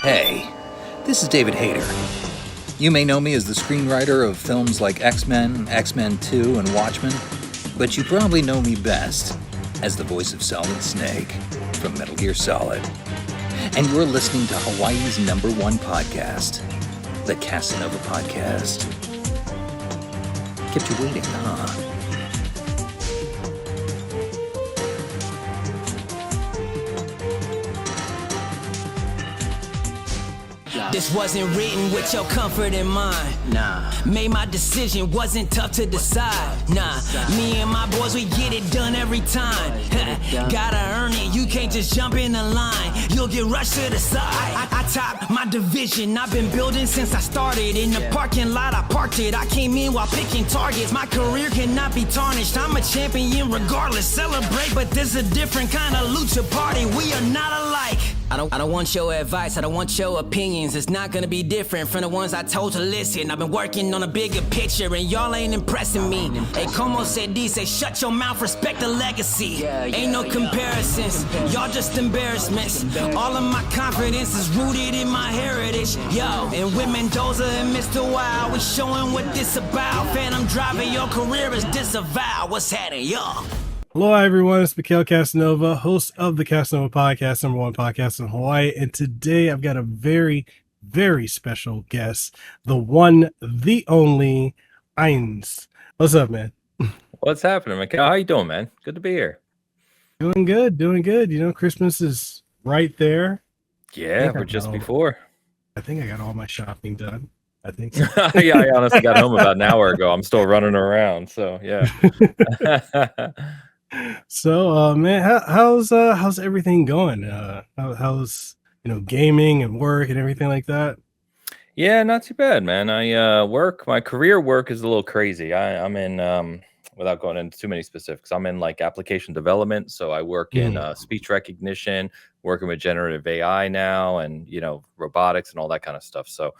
Hey, this is David Hayter. You may know me as the screenwriter of films like X-Men, X-Men 2, and Watchmen, but you probably know me best as the voice of Solid Snake from Metal Gear Solid. And you're listening to Hawaii's #1 podcast, the Kasanova Podcast. Kept you waiting, huh? This wasn't written with your comfort in mind. Nah. Made my decision, wasn't tough to decide. Nah. Me and my boys, we get it done every time. Gotta earn it, you can't just jump in the line. You'll get rushed to the side. I top my division, I've been building since I started. In the parking lot, I parked it. I came in while picking targets. My career cannot be tarnished. I'm a champion regardless. Celebrate, but this a different kind of lucha party. We are not alike. I don't want your advice, I don't want your opinions. It's not gonna be different from the ones I told to listen. I've been working on a bigger picture and y'all ain't impressing me. Hey, como se dice, shut your mouth, respect the legacy. Ain't no comparisons, y'all just embarrassments. All of my confidence is rooted in my heritage. Yo, and with Mendoza and Mr. Wow, we showing what this about. Phantom driving, your career is disavowed. What's happening, y'all? Hello, everyone. It's Mekel Kasanova, host of the Kasanova Podcast, #1 podcast in Hawaii. And today I've got a very, very special guest, the one, the only, Ainsley. What's up, man? What's happening, Mekel? How you doing, man? Good to be here. Doing good, doing good. You know, Christmas is right there. Yeah, we're just before. I think I got all my shopping done. I think so. Yeah, I honestly got home about an hour ago. I'm still running around, so yeah. So, man, how's everything going? How's gaming and work and everything like that? Yeah, not too bad, man. My career work is a little crazy. I'm in without going into too many specifics, I'm in like application development. So I work in speech recognition, working with generative AI now, and robotics and all that kind of stuff. So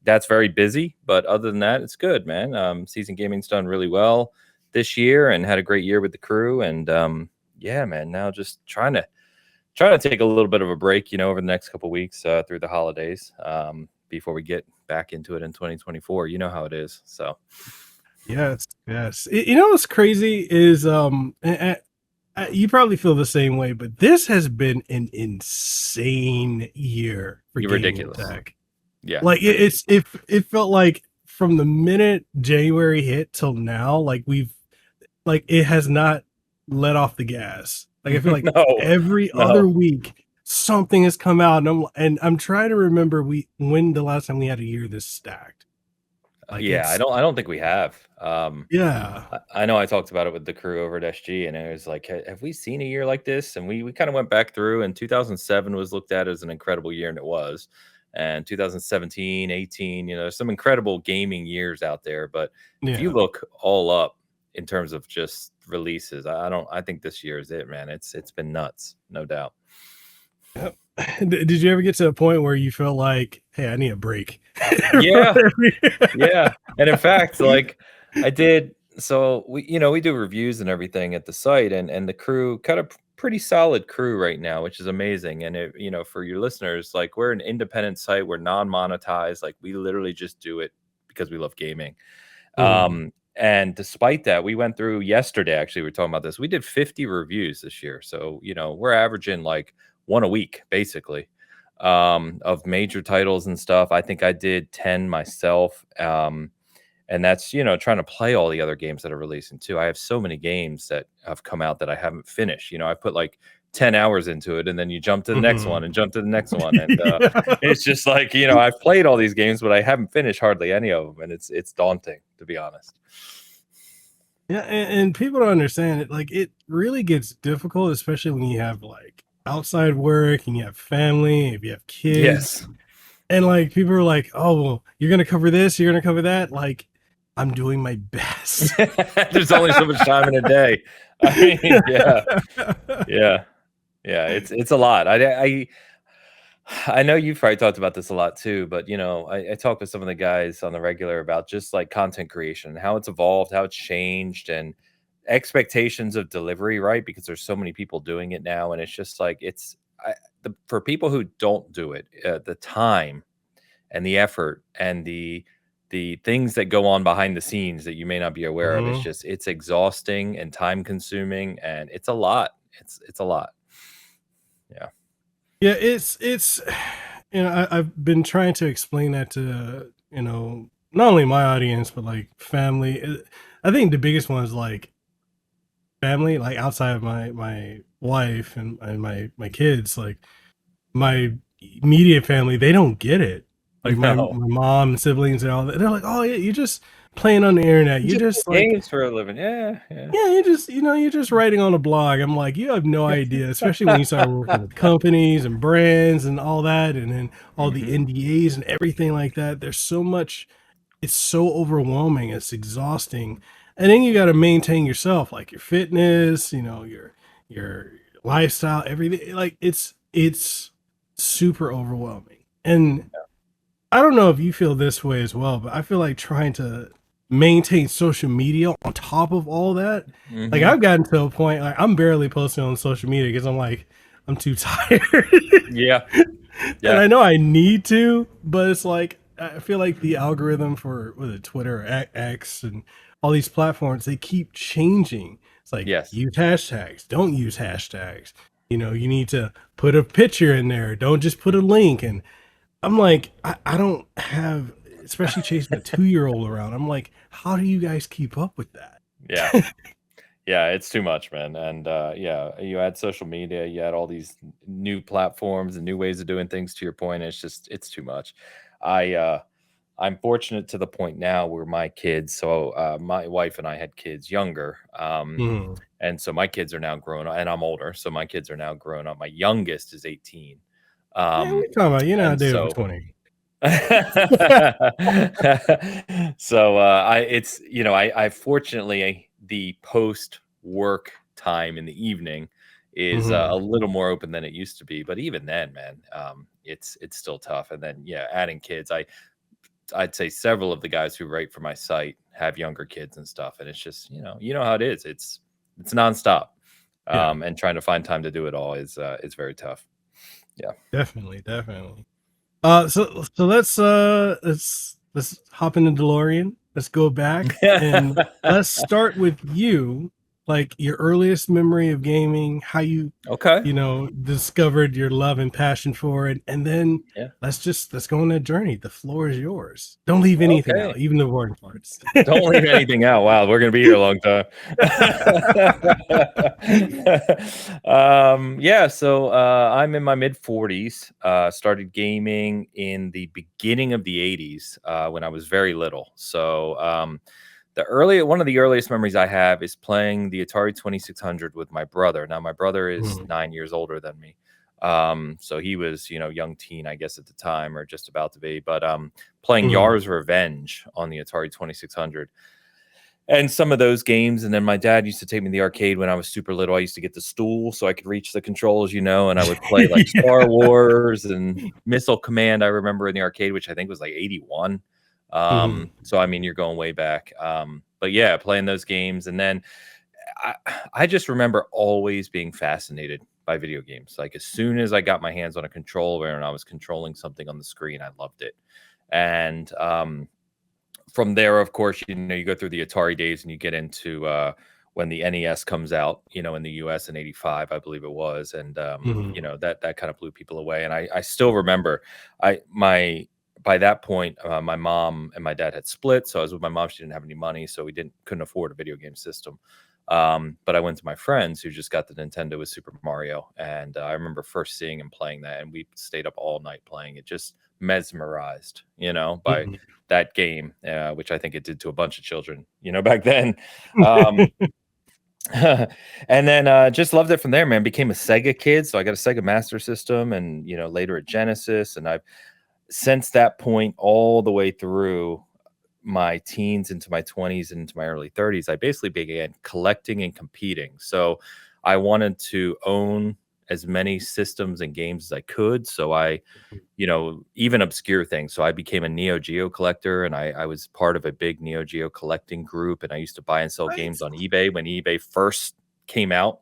that's very busy, but other than that, it's good, man. Season gaming's done really well this year and had a great year with the crew. And yeah, man, now just trying to take a little bit of a break, over the next couple of weeks through the holidays before we get back into it in 2024. You know how it is. So yes. What's crazy is you probably feel the same way, but this has been an insane year for gaming ridiculous tech. Yeah, like it felt like from the minute January hit till now, like it has not let off the gas. Like I feel like every other week something has come out, and I'm trying to remember when the last time we had a year this stacked. Yeah, I don't think we have. Yeah, I know I talked about it with the crew over at SG, and it was like, have we seen a year like this? And we kind of went back through, and 2007 was looked at as an incredible year, and it was. And 2017, 18, there's some incredible gaming years out there. But if you look all up in terms of just releases, I think this year is it, man. It's been nuts, no doubt. Yep. Did you ever get to a point where you felt like, hey, I need a break? Yeah. Yeah. And in fact, like I did, so we do reviews and everything at the site, and the crew kind of pretty solid crew right now, which is amazing. And for your listeners, like we're an independent site, we're non-monetized, like we literally just do it because we love gaming. And despite that, we went through yesterday, actually, we were talking about this, we did 50 reviews this year. So we're averaging like one a week basically, of major titles and stuff. I think I did 10 myself, and that's trying to play all the other games that are releasing too. I have so many games that have come out that I haven't finished. I put like 10 hours into it, and then you jump to the next one and jump to the next one, and it's just like I've played all these games, but I haven't finished hardly any of them, and it's daunting, to be honest. Yeah, and people don't understand it. Like it really gets difficult, especially when you have like outside work and you have family, if you have kids. Yes. And like people are like, oh, well, you're gonna cover this, you're gonna cover that. Like, I'm doing my best. There's only so much time in a day. I mean, yeah. It's a lot. I know you've probably talked about this a lot too, but I talk with some of the guys on the regular about just like content creation, how it's evolved, how it's changed, and expectations of delivery, right? Because there's so many people doing it now, and it's just like for people who don't do it, the time and the effort and the things that go on behind the scenes that you may not be aware of, it's exhausting and time consuming, and it's a lot. It's a lot. Yeah. Yeah, it's I've been trying to explain that to not only my audience but like family. I think the biggest one is like family, like outside of my wife and my kids, like my immediate family, they don't get it. Like my mom and siblings and all that, they're like, "Oh yeah, you're just playing on the internet. You just like games for a living." Yeah. you're just writing on a blog. I'm like, you have no idea, especially when you start working with companies and brands and all that, and then all the NDAs and everything like that. There's so much. It's so overwhelming. It's exhausting, and then you got to maintain yourself, like your fitness, your lifestyle, everything. Like it's super overwhelming. And I don't know if you feel this way as well, but I feel like trying to maintain social media on top of all that, like I've gotten to a point like I'm barely posting on social media because I'm like, I'm too tired. Yeah. And I know I need to, but it's like I feel like the algorithm for Twitter or X and all these platforms, they keep changing. It's like, use hashtags, don't use hashtags. You need to put a picture in there. Don't just put a link. And I'm like, I don't have, especially chasing a 2-year-old around. I'm like, how do you guys keep up with that? Yeah. Yeah, it's too much, man. And you add social media, you add all these new platforms and new ways of doing things, to your point. It's too much. I'm fortunate to the point now where my kids, so my wife and I had kids younger. And so my kids are now grown up, and I'm older. So my kids are now grown up. My youngest is 18. Man, we're talking about, not dating for 20. So I fortunately, the post work time in the evening is a little more open than it used to be. But even then, man, it's still tough. And then, adding kids, I'd say several of the guys who write for my site have younger kids and stuff. And it's just, how it is. It's nonstop. And trying to find time to do it all is very tough. Yeah, definitely. So let's hop in the DeLorean. Let's go back and let's start with you. Like your earliest memory of gaming, how you discovered your love and passion for it, and then let's go on that journey. The floor is yours. Don't leave anything out, even the boring parts. Don't leave anything out. Wow, we're gonna be here a long time. So I'm in my mid 40s. Started gaming in the beginning of the 80s when I was very little. So one of the earliest memories I have is playing the Atari 2600 with my brother. Now, my brother is 9 years older than me. So he was, young teen, I guess, at the time, or just about to be, but playing Yar's Revenge on the Atari 2600 and some of those games. And then my dad used to take me to the arcade when I was super little. I used to get the stool so I could reach the controls, and I would play like Star Wars and Missile Command. I remember in the arcade, which I think was like 81. So I mean, you're going way back. But yeah, playing those games. And then I just remember always being fascinated by video games. Like as soon as I got my hands on a controller and I was controlling something on the screen, I loved it. And from there, of course, you go through the Atari days and you get into when the NES comes out, in the US in 85, I believe it was. And that kind of blew people away. And I still remember by that point, my mom and my dad had split. So I was with my mom. She didn't have any money, so we couldn't afford a video game system. But I went to my friends who just got the Nintendo with Super Mario. And I remember first seeing him playing that. And we stayed up all night playing it, just mesmerized, by that game, which I think it did to a bunch of children, back then. And then just loved it from there, man. Became a Sega kid. So I got a Sega Master System and, later a Genesis. And I've, since that point all the way through my teens into my 20s and into my early 30s, I basically began collecting and competing. So I wanted to own as many systems and games as I could. So I, even obscure things. So I became a Neo Geo collector, and I was part of a big Neo Geo collecting group. And I used to buy and sell games on eBay when eBay first came out.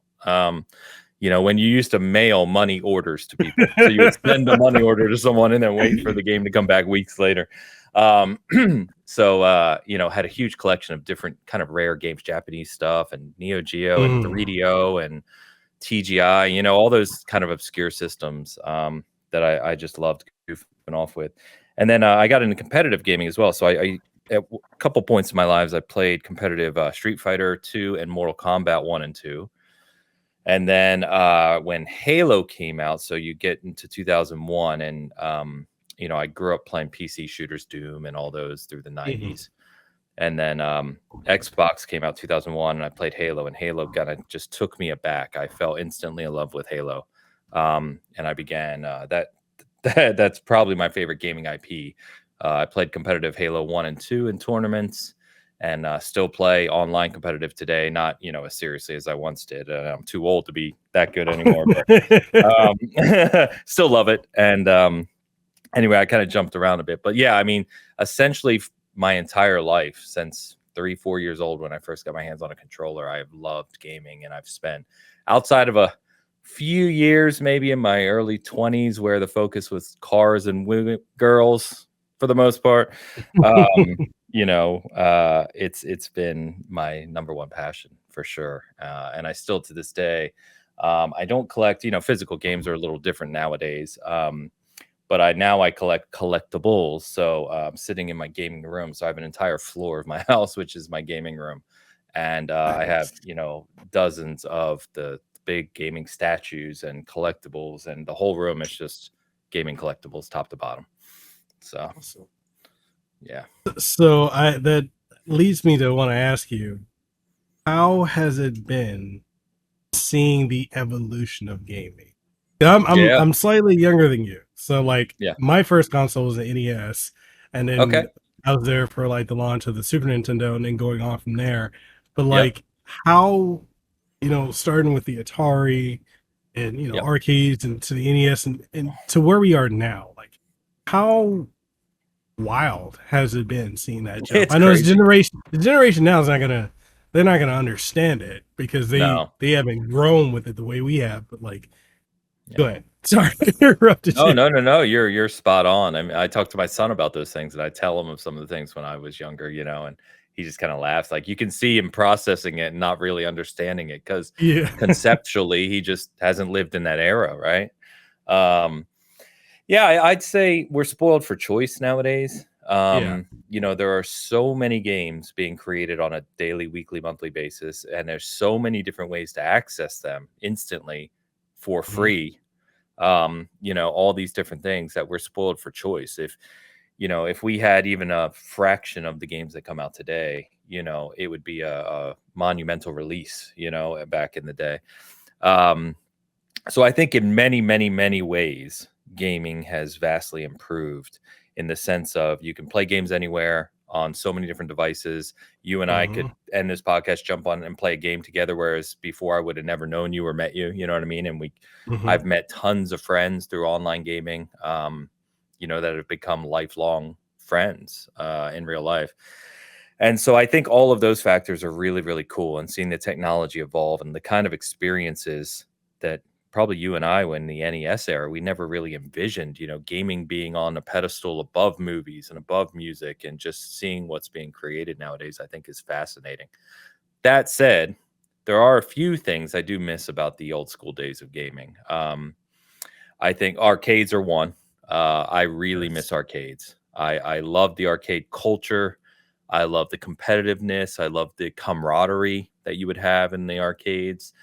when you used to mail money orders to people. So you would send a money order to someone and then wait for the game to come back weeks later. So had a huge collection of different kind of rare games, Japanese stuff, and Neo Geo and 3DO and TGI, all those kind of obscure systems that I just loved goofing off with. And then I got into competitive gaming as well. So I at a couple points in my lives, I played competitive Street Fighter 2 and Mortal Kombat 1 and 2. And then when Halo came out, so you get into 2001, and I grew up playing PC shooters, Doom, and all those through the 90s. And then Xbox came out 2001, and I played Halo, and Halo kind of just took me aback. I fell instantly in love with Halo, and I began that's probably my favorite gaming IP. I played competitive Halo 1 and 2 in tournaments, and still play online competitive today. Not, as seriously as I once did. I'm too old to be that good anymore, but still love it. And anyway, I kind of jumped around a bit. But yeah, I mean, essentially my entire life since 3-4 years old when I first got my hands on a controller, I've loved gaming, and I've spent outside of a few years, maybe in my early 20s, where the focus was cars and women, girls for the most part. It's been my number one passion for sure. And I still, to this day, I don't collect, physical games are a little different nowadays. But I collect collectibles. So I'm sitting in my gaming room. So I have an entire floor of my house, which is my gaming room. And I have, dozens of the big gaming statues and collectibles, and the whole room is just gaming collectibles top to bottom. So, yeah. So that leads me to want to ask you, how has it been seeing the evolution of gaming? I'm slightly younger than you, so my first console was the NES, and then I was there for the launch of the Super Nintendo, and then going on from there. But how, starting with the Atari and arcades, and to the NES, and to where we are now, how wild has it been seeing that jump? It's I know crazy. the generation now is they're not gonna understand it because they haven't grown with it the way we have. But go ahead. Sorry, I interrupted you. No. You're spot on. I mean, I talk to my son about those things, and I tell him of some of the things when I was younger, and he just kind of laughs. You can see him processing it and not really understanding it because conceptually he just hasn't lived in that era, right? I'd say we're spoiled for choice nowadays. There are so many games being created on a daily, weekly, monthly basis, and there's so many different ways to access them instantly for free. All these different things that we're spoiled for choice. If we had even a fraction of the games that come out today, it would be a monumental release, back in the day. So I think in many, many, many ways, gaming has vastly improved in the sense of you can play games anywhere on so many different devices. You and I could end this podcast, jump on and play a game together, whereas before I would have never known you or met you, you know what I mean? And I've met tons of friends through online gaming, that have become lifelong friends in real life. And so I think all of those factors are really, really cool, and seeing the technology evolve and the kind of experiences that probably you and I, when the NES era, we never really envisioned, gaming being on a pedestal above movies and above music, and just seeing what's being created nowadays, I think is fascinating. That said, there are a few things I do miss about the old school days of gaming. I think arcades are one. I really miss arcades. I love the arcade culture. I love the competitiveness. I love the camaraderie that you would have in the arcades.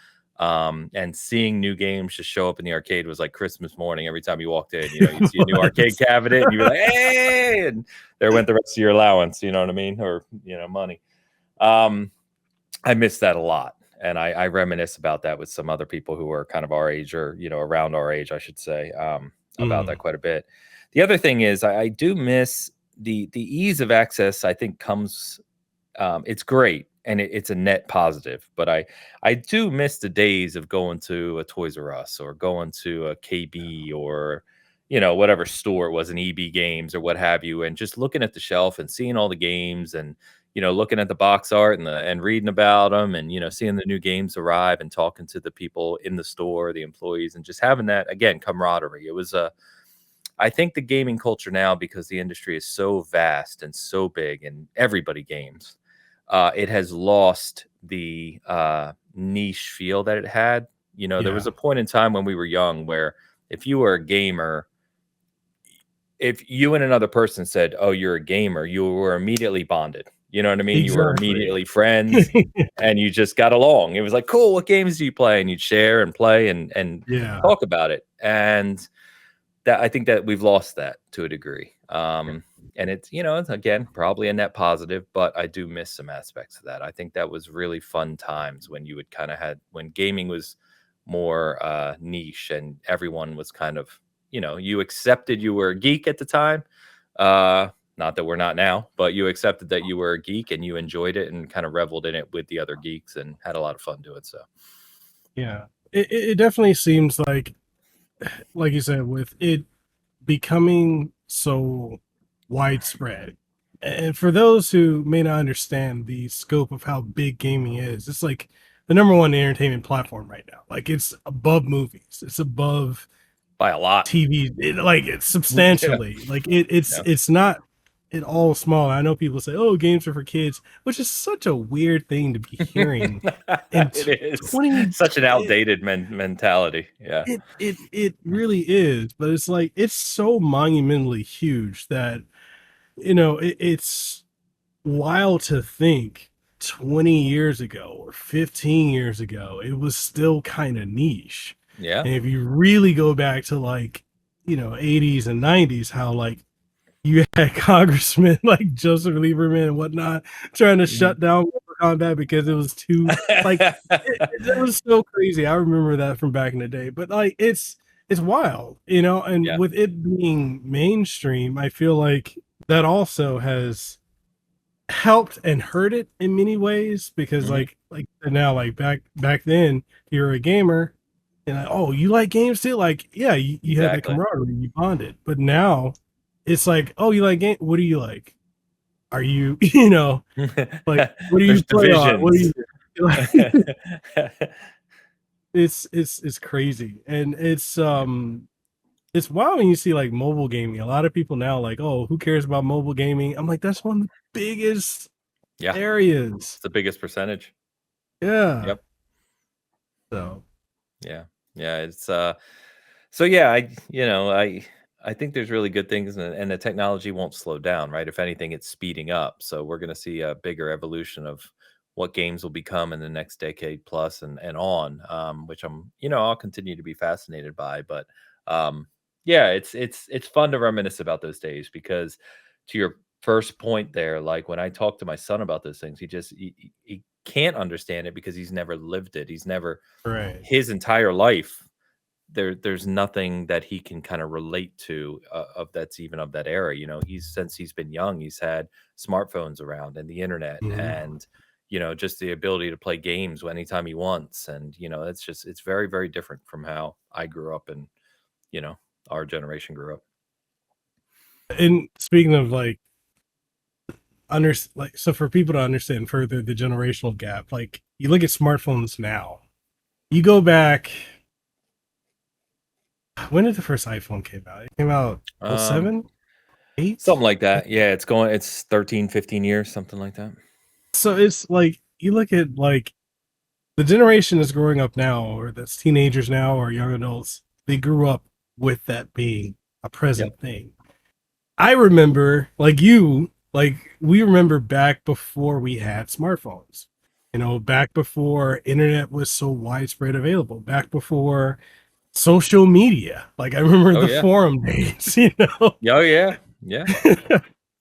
And seeing new games just show up in the arcade was like Christmas morning. Every time you walked in, you'd see a new arcade cabinet, and you were like, hey, and there went the rest of your allowance, you know what I mean? Or, money. I miss that a lot. And I reminisce about that with some other people who are kind of our age, or, around our age, I should say, about that quite a bit. The other thing is I do miss the ease of access. I think comes, it's great. And it's a net positive, but I do miss the days of going to a Toys R Us or going to a KB or, whatever store it was, an EB Games or what have you, and just looking at the shelf and seeing all the games and, looking at the box art and reading about them, and seeing the new games arrive and talking to the people in the store, the employees, and just having that, again, camaraderie. It was I think the gaming culture now, because the industry is so vast and so big and everybody games, it has lost the niche feel that it had. There was a point in time when we were young where if you were a gamer, if you and another person said, "Oh, you're a gamer," you were immediately bonded. You know what I mean? Exactly. You were immediately friends and you just got along. It was like, cool, what games do you play? And you'd share and play and talk about it. And that, I think that we've lost that to a degree. And it's, it's, again, probably a net positive, but I do miss some aspects of that. I think that was really fun times when you would kind of when gaming was more niche and everyone was kind of, you accepted you were a geek at the time. Not that we're not now, but you accepted that you were a geek and you enjoyed it and kind of reveled in it with the other geeks and had a lot of fun doing so. Yeah, it definitely seems like you said, with it becoming so widespread. And for those who may not understand the scope of how big gaming is, it's like the number one entertainment platform right now. Like, it's above movies. It's above by a lot. TV. It's substantially. Yeah. It's not at all small. I know people say, "Oh, games are for kids," which is such a weird thing to be hearing. It is such an outdated mentality. Yeah, it really is. But it's like, it's so monumentally huge that it's wild to think 20 years ago or 15 years ago it was still kind of niche. Yeah, and if you really go back to 80s and 90s, how you had congressmen like Joseph Lieberman and whatnot trying to shut down Mortal Kombat because it was too it was so crazy. I remember that from back in the day. But it's wild, and with it being mainstream, I feel like that also has helped and hurt it in many ways, because like now, back then, you're a gamer and oh, you like games too? Yeah, you had that camaraderie, you bonded. But now it's like, oh, you like game? What do you like? Are you, what do you play on? What do you it's crazy. And it's wild when you see mobile gaming. A lot of people now oh, who cares about mobile gaming? I'm like, that's one of the biggest areas. It's the biggest percentage. Yeah. Yep. So yeah, it's so yeah, I think there's really good things, and the technology won't slow down, right? If anything, it's speeding up. So we're going to see a bigger evolution of what games will become in the next decade plus and on, which I'm, I'll continue to be fascinated by. But yeah, it's fun to reminisce about those days, because to your first point there, when I talk to my son about those things, he can't understand it because he's never lived it. He's never, his entire life, there's nothing that he can kind of relate to of that's even of that era. Since he's been young, he's had smartphones around and the internet and just the ability to play games anytime he wants. And it's very, very different from how I grew up and our generation grew up. And speaking of so for people to understand further the generational gap, you look at smartphones now, you go back, when did the first iPhone came out? It came out 07, 8, something like that. Yeah, it's 13, 15 years, something like that. So it's you look at the generation that's growing up now, or that's teenagers now, or young adults, they grew up with that being a present thing. I remember, we remember back before we had smartphones, back before internet was so widespread available, back before social media. I remember the forum days, Oh yeah.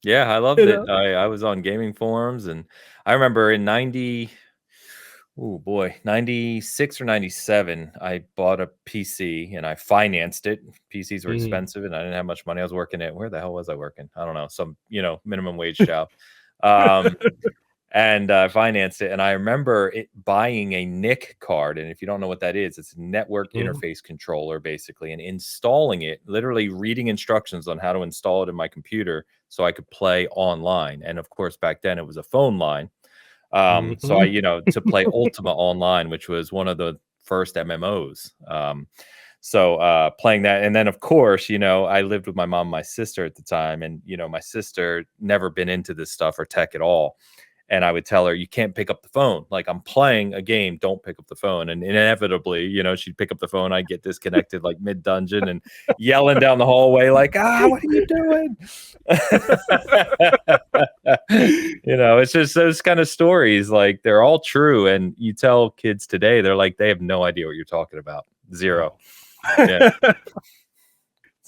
Yeah, I loved it. I was on gaming forums, and I remember in 96 or 97, I bought a PC and I financed it. PCs were expensive and I didn't have much money. I was working at, where the hell was I working? I don't know, some, minimum wage job. and I financed it. And I remember buying a NIC card. And if you don't know what that is, it's a network interface controller, basically, and installing it, literally reading instructions on how to install it in my computer so I could play online. And of course, back then it was a phone line. So I, to play Ultima Online, which was one of the first MMOs. So playing that. And then, of course, I lived with my mom and my sister at the time. And, my sister never been into this stuff or tech at all. And I would tell her, you can't pick up the phone. Like, I'm playing a game, don't pick up the phone. And inevitably, she'd pick up the phone. I'd get disconnected like mid-dungeon and yelling down the hallway like, what are you doing? It's just those kind of stories. Like, they're all true. And you tell kids today, they're like, they have no idea what you're talking about. Zero. Yeah.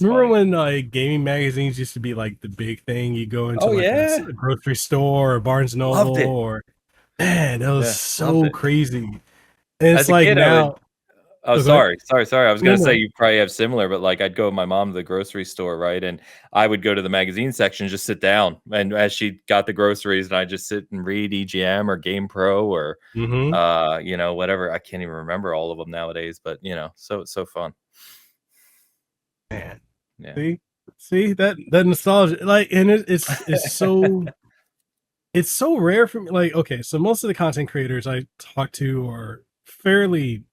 Remember when gaming magazines used to be like the big thing? You go into a grocery store or Barnes and Noble, or man, that was so crazy. And it's like kid, now. Sorry. I was gonna say you probably have similar, but like I'd go with my mom to the grocery store, right? And I would go to the magazine section, just sit down, and as she got the groceries, and I just sit and read EGM or Game Pro or whatever. I can't even remember all of them nowadays, but so fun. Man. Yeah. See that nostalgia, like, and it's so it's so rare for me. Like, okay, so most of the content creators I talk to are fairly.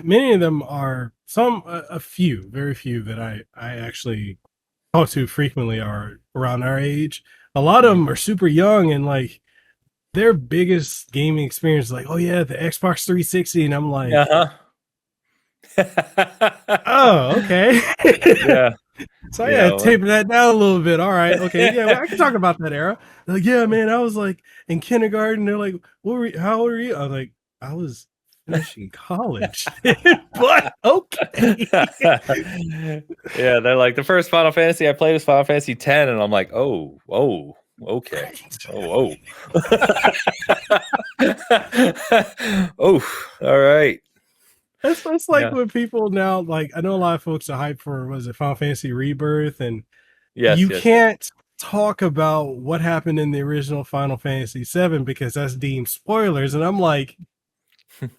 Many of them are a few, very few that I actually talk to frequently are around our age. A lot of them are super young, and like their biggest gaming experience is like, oh yeah, the Xbox 360, and I'm like, oh, okay. Yeah. So I gotta taper that down a little bit. All right, okay, yeah, I can talk about that era. They're like, yeah, man, I was like in kindergarten. They're like, how old were you? I was like, I was finishing college. But okay. Yeah, they're like, the first Final Fantasy I played was Final Fantasy X, and I'm like, oh, okay. Oh. Oh, all right. That's like when people now, like, I know a lot of folks are hyped for, Final Fantasy Rebirth, and you can't talk about what happened in the original Final Fantasy VII because that's deemed spoilers. And I'm like,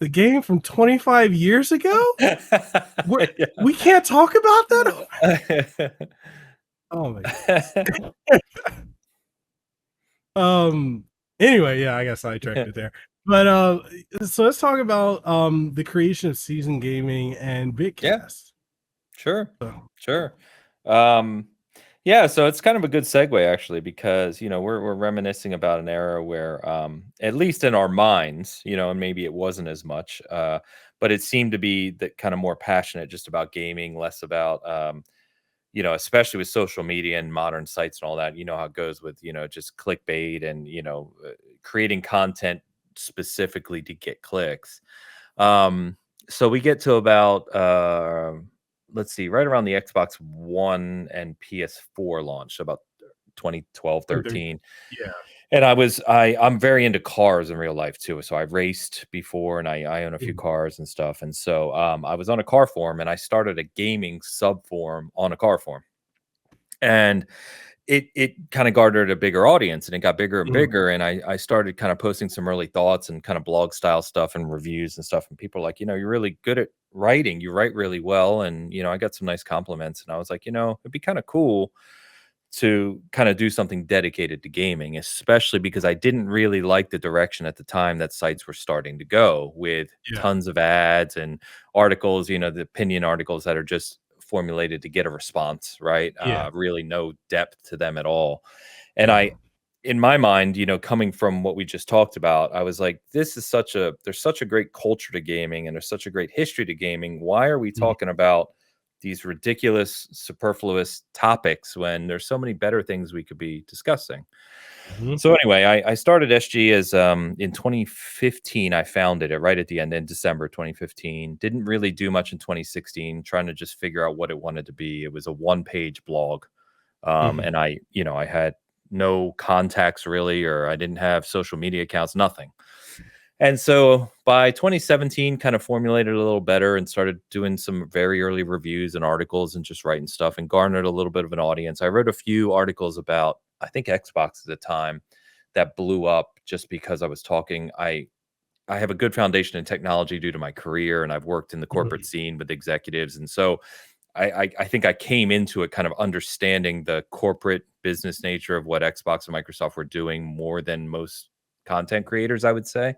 the game from 25 years ago? We can't talk about that? Oh my God. Anyway, yeah, I guess I tracked it there. But so let's talk about the creation of Season Gaming and BitCast. Sure. So it's kind of a good segue, actually, because we're reminiscing about an era where at least in our minds, and maybe it wasn't as much, but it seemed to be that kind of more passionate just about gaming, less about especially with social media and modern sites and all that. You know how it goes with just clickbait and creating content specifically to get clicks. So we get to about let's see, right around the Xbox One and PS4 launch, so about 2012, 13. Yeah. And I'm very into cars in real life too. So I've raced before, and I own a few cars and stuff. And so I was on a car forum, and I started a gaming sub forum on a car forum. And it kind of garnered a bigger audience, and it got bigger and bigger. And I started kind of posting some early thoughts and kind of blog style stuff and reviews and stuff. And people are like, you're really good at writing. You write really well. And, I got some nice compliments. And I was like, it'd be kind of cool to kind of do something dedicated to gaming, especially because I didn't really like the direction at the time that sites were starting to go with tons of ads and articles, the opinion articles that are just formulated to get a response, right? Really no depth to them at all. And in my mind, coming from what we just talked about, I was like, there's such a great culture to gaming, and there's such a great history to gaming. Why are we talking about these ridiculous, superfluous topics when there's so many better things we could be discussing? So anyway, I started SG as in 2015. I founded it right at the end in December 2015. Didn't really do much in 2016, trying to just figure out what it wanted to be. It was a one-page blog. And I had no contacts really, or I didn't have social media accounts, nothing. And so by 2017, kind of formulated a little better and started doing some very early reviews and articles and just writing stuff, and garnered a little bit of an audience. I wrote a few articles about, I think, Xbox at the time that blew up just because I was talking. I have a good foundation in technology due to my career, and I've worked in the corporate scene with executives. And so I think I came into it kind of understanding the corporate business nature of what Xbox and Microsoft were doing more than most content creators, I would say.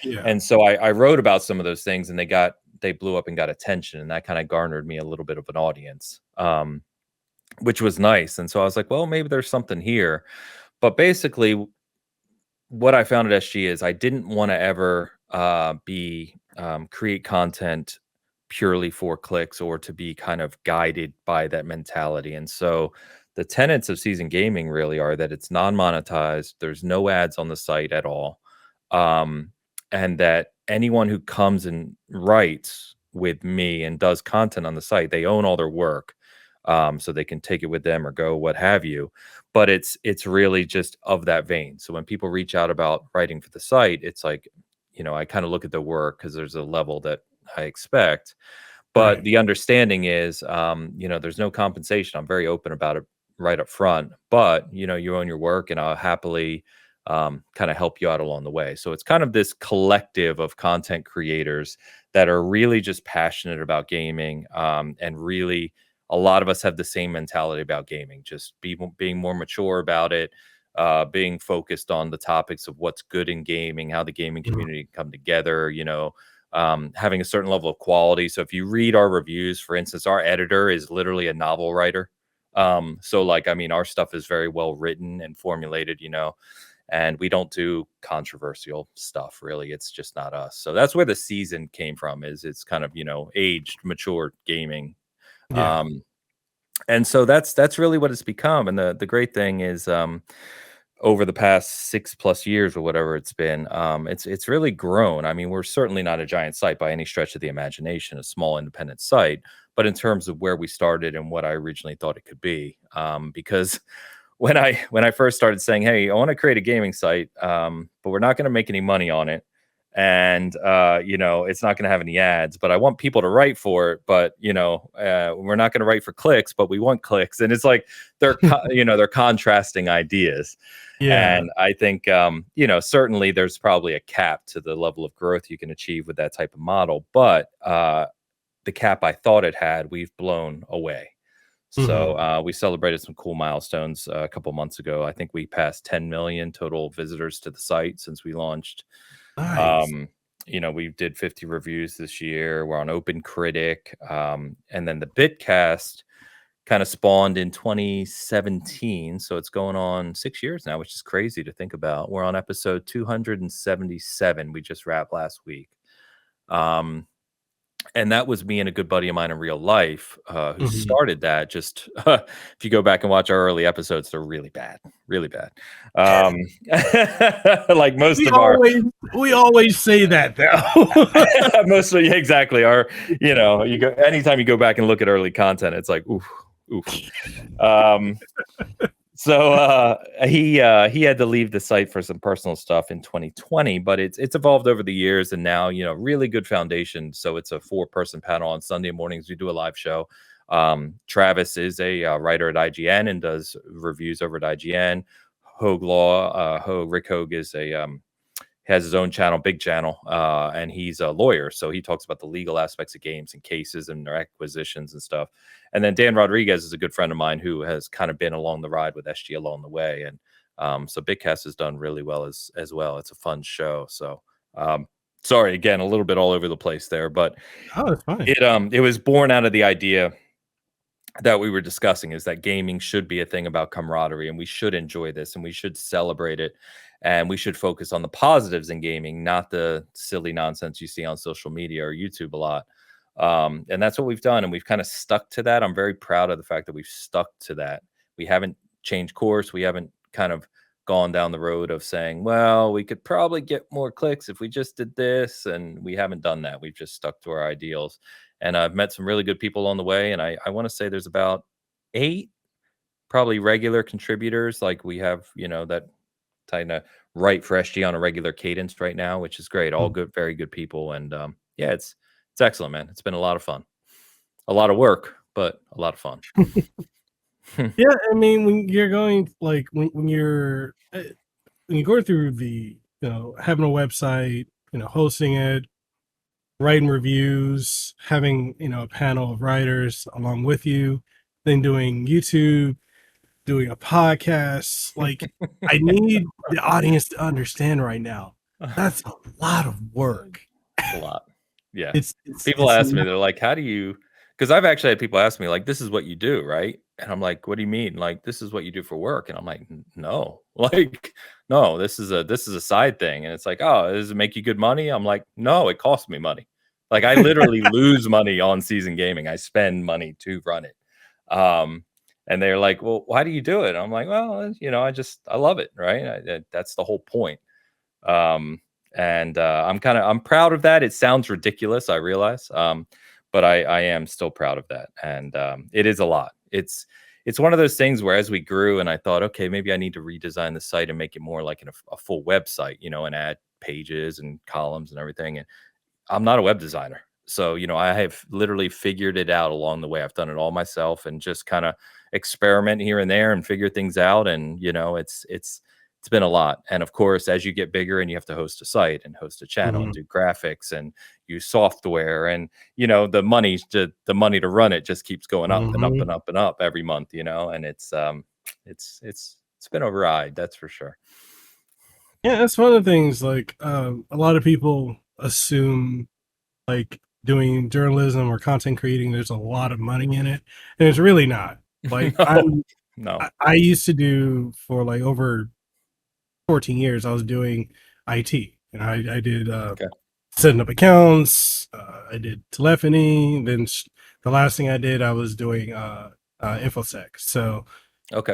Yeah. And so I wrote about some of those things, and they blew up and got attention, and that kind of garnered me a little bit of an audience, which was nice. And so I was like, well, maybe there's something here. But basically, what I found at SG is I didn't want to ever create content purely for clicks or to be kind of guided by that mentality. And so the tenets of Season Gaming really are that it's non-monetized, there's no ads on the site at all, and that anyone who comes and writes with me and does content on the site, they own all their work, so they can take it with them or go, what have you. But it's really just of that vein. So when people reach out about writing for the site, it's like, I kind of look at the work because there's a level that I expect. But Right. the understanding is, there's no compensation. I'm very open about it right up front. But, you own your work, and I'll happily kind of help you out along the way. So it's kind of this collective of content creators that are really just passionate about gaming, and really a lot of us have the same mentality about gaming, just being more mature about it, being focused on the topics of what's good in gaming, how the gaming community can come together, having a certain level of quality. So if you read our reviews, for instance, our editor is literally a novel writer. So like, I mean, our stuff is very well written and formulated, and we don't do controversial stuff really. It's just not us. So that's where the season came from, is it's kind of, aged, mature gaming. Yeah. And so that's really what it's become. And the great thing is, over the past 6+ years or whatever it's been, it's really grown. I mean, we're certainly not a giant site by any stretch of the imagination, a small independent site, but in terms of where we started and what I originally thought it could be, because when I first started saying, hey, I want to create a gaming site, but we're not going to make any money on it, and it's not going to have any ads, but I want people to write for it, but we're not going to write for clicks, but we want clicks. And it's like they're they're contrasting ideas. Yeah. And I think certainly there's probably a cap to the level of growth you can achieve with that type of model, but the cap I thought it had, we've blown away. So we celebrated some cool milestones a couple months ago. I think we passed 10 million total visitors to the site since we launched. Nice. We did 50 reviews this year. We're on Open Critic. And then the BitCast kind of spawned in 2017. So it's going on 6 years now, which is crazy to think about. We're on episode 277. We just wrapped last week. And that was me and a good buddy of mine in real life, who started that. Just if you go back and watch our early episodes, they're really bad, really bad. Like most of our, we always say that though. mostly exactly. Our, you go anytime you go back and look at early content, it's like oof. So he had to leave the site for some personal stuff in 2020, but it's evolved over the years, and now really good foundation. So it's a 4-person panel on Sunday mornings. We do a live show. Travis is a writer at IGN and does reviews over at IGN. Hogue Law, Rick Hogue is has his own channel, big channel, and he's a lawyer, so he talks about the legal aspects of games and cases and their acquisitions and stuff. And then Dan Rodriguez is a good friend of mine who has kind of been along the ride with SG along the way, and so BitCast has done really well as well. It's a fun show. So sorry again, a little bit all over the place there, but That's fine. it was born out of the idea that we were discussing, is that gaming should be a thing about camaraderie, and we should enjoy this, and we should celebrate it, and we should focus on the positives in gaming, not the silly nonsense you see on social media or YouTube a lot. And that's what we've done, and we've kind of stuck to that. I'm very proud of the fact that we've stuck to that. We haven't changed course. We haven't kind of gone down the road of saying, well, we could probably get more clicks if we just did this, and we haven't done that. We've just stuck to our ideals. And I've met some really good people on the way. And I want to say there's about 8 probably regular contributors. Like we have, that kind of write for SG on a regular cadence right now, which is great. All good, very good people. And yeah, it's excellent, man. It's been a lot of fun. A lot of work, but a lot of fun. Yeah, I mean, when you're going, like, when you're when you go through the, having a website, hosting it, writing reviews, having, a panel of writers along with you, then doing YouTube, doing a podcast. Like, I need the audience to understand right now. That's a lot of work. It's a lot. Yeah. It's People ask me, they're like, how do you, because I've actually had people ask me, like, this is what you do, right? And I'm like, what do you mean? Like, this is what you do for work? And I'm like, no, like, no, this is a side thing. And it's like, oh, does it make you good money? I'm like, no, it costs me money. Like, I literally lose money on season gaming. I spend money to run it. And they're like, well, why do you do it? I'm like, well, I love it. Right. That's the whole point. I'm proud of that. It sounds ridiculous, I realize. But I am still proud of that. And it is a lot. It's one of those things where as we grew and I thought, okay, maybe I need to redesign the site and make it more like a full website, and add pages and columns and everything. And I'm not a web designer. So, I have literally figured it out along the way. I've done it all myself and just kind of experiment here and there and figure things out. And, it's been a lot. And of course, as you get bigger and you have to host a site and host a channel and do graphics and use software and, the money to run it just keeps going up and up and up and up every month, and it's been a ride. That's for sure. Yeah. That's one of the things, like, a lot of people assume, like, doing journalism or content creating, there's a lot of money in it, and it's really not. Like, No. I used to do, for like over 14 years, I was doing IT, and I did setting up accounts, I did telephony, then the last thing I did, I was doing infosec. So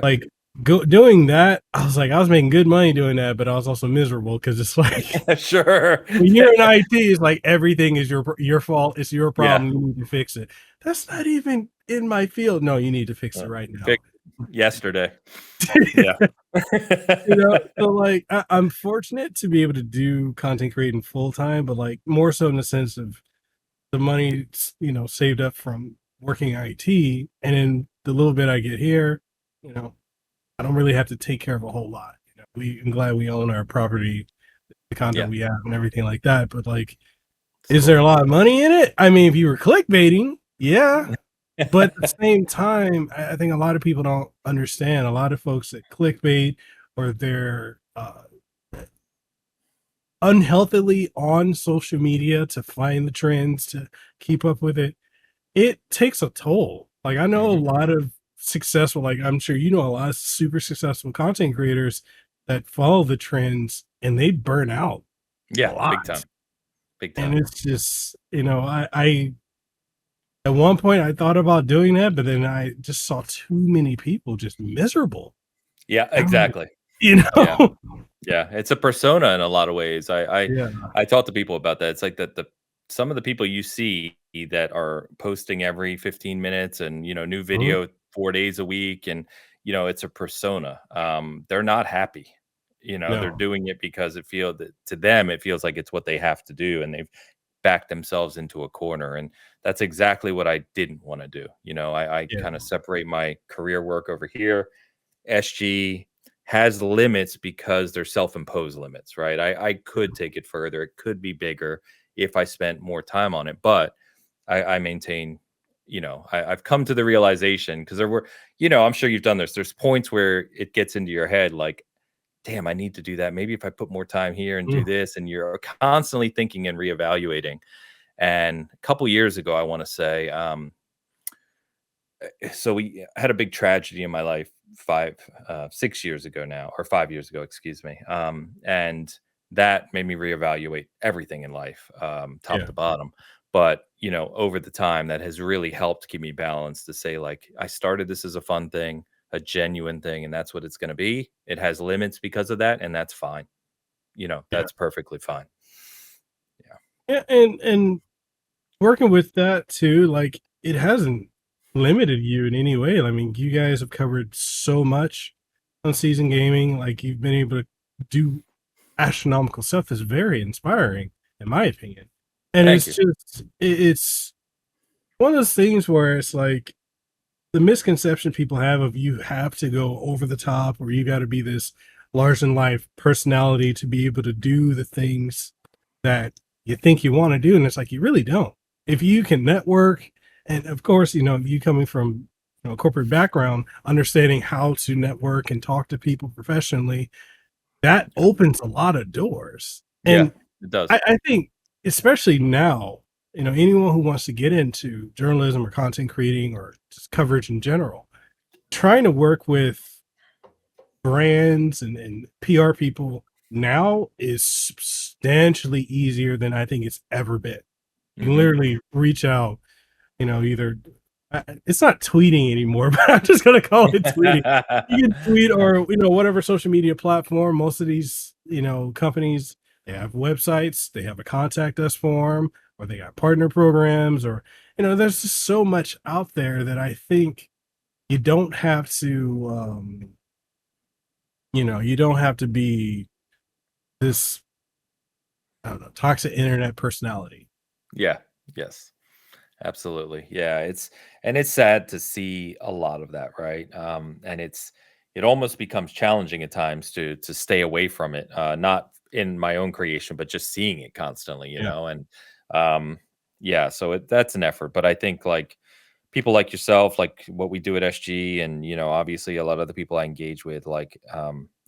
like, doing that, I was making good money doing that, but I was also miserable because it's like, sure, when you're in IT, it's like everything is your fault. It's your problem. You need to fix it. That's not even in my field. No, you need to fix it right now. Yesterday. Yeah. So like, I'm fortunate to be able to do content creating full time, but like more so in the sense of the money, saved up from working IT, and then the little bit I get here, I don't really have to take care of a whole lot. I'm glad we own our property, the content we have and everything like that. But like, is there a lot of money in it? I mean, if you were clickbaiting, yeah. But at the same time, I think a lot of people don't understand. A lot of folks that clickbait, or they're unhealthily on social media to find the trends, to keep up with it, it takes a toll. Like, I know a lot of successful, like, I'm sure a lot of super successful content creators that follow the trends, and they burn out. Yeah, big time. And it's just, I at one point I thought about doing that, but then I just saw too many people just miserable. Yeah, exactly. Yeah, it's a persona in a lot of ways. I talk to people about that. It's like that some of the people you see that are posting every 15 minutes and new video 4 days a week, and it's a persona. They're not happy. They're doing it because to them it feels like it's what they have to do, and they've backed themselves into a corner. And that's exactly what I didn't want to do. I kind of separate my career work over here. SG has limits because they're self-imposed limits, right? I could take it further. It could be bigger if I spent more time on it, but I maintain, I've come to the realization, because there were, I'm sure you've done this. There's points where it gets into your head, like, damn, I need to do that. Maybe if I put more time here and do this, and you're constantly thinking and reevaluating. And a couple years ago, I want to say, so we had a big tragedy in my life 6 years ago now, or 5 years ago, excuse me. And that made me reevaluate everything in life, top to bottom. But, over the time, that has really helped keep me balanced, to say, like, I started this as a fun thing, a genuine thing, and that's what it's going to be. It has limits because of that, and that's fine. That's perfectly fine. Yeah. And working with that too, like, it hasn't limited you in any way. I mean, you guys have covered so much on season gaming. Like, you've been able to do astronomical stuff that's very inspiring, in my opinion. And it's one of those things where it's like, the misconception people have of, you have to go over the top, or you got to be this large than life personality to be able to do the things that you think you want to do, and it's like you really don't. If you can network, and of course, you coming from a corporate background, understanding how to network and talk to people professionally, that opens a lot of doors. Yeah, And it does. I think, especially now, anyone who wants to get into journalism or content creating or just coverage in general, trying to work with brands and PR people now is substantially easier than I think it's ever been. You can literally reach out, either it's not tweeting anymore, but I'm just gonna call it tweeting. You can tweet or whatever social media platform. Most of these companies, they have websites, they have a contact us form, or they got partner programs, or there's just so much out there that I think you don't have to you don't have to be this, I don't know, toxic internet personality. Yeah. Yes. Absolutely. Yeah, it's sad to see a lot of that, right? And it almost becomes challenging at times to stay away from it. Not in my own creation, but just seeing it constantly, Yeah. and yeah, so that's an effort. But I think like people like yourself, like what we do at SG, and obviously a lot of the people I engage with, like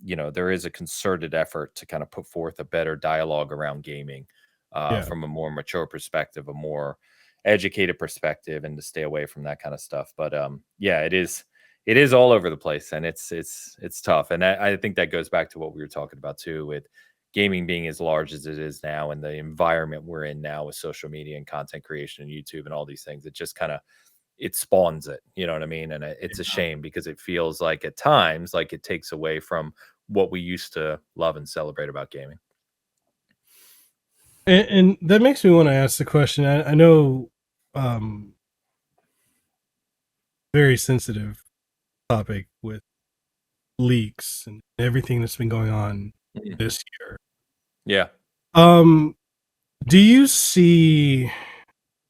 there is a concerted effort to kind of put forth a better dialogue around gaming Yeah. from a more mature perspective, a more educated perspective, and to stay away from that kind of stuff. But yeah, it is all over the place, and it's tough. And I think that goes back to what we were talking about too, with gaming being as large as it is now, and the environment we're in now with social media and content creation and YouTube and all these things. It just kind of it spawns it, you know what I mean? And it's a shame because it feels like at times like it takes away from what we used to love and celebrate about gaming. And that makes me want to ask the question. I know, um, very sensitive topic with leaks and everything that's been going on this year. Yeah. Do you see,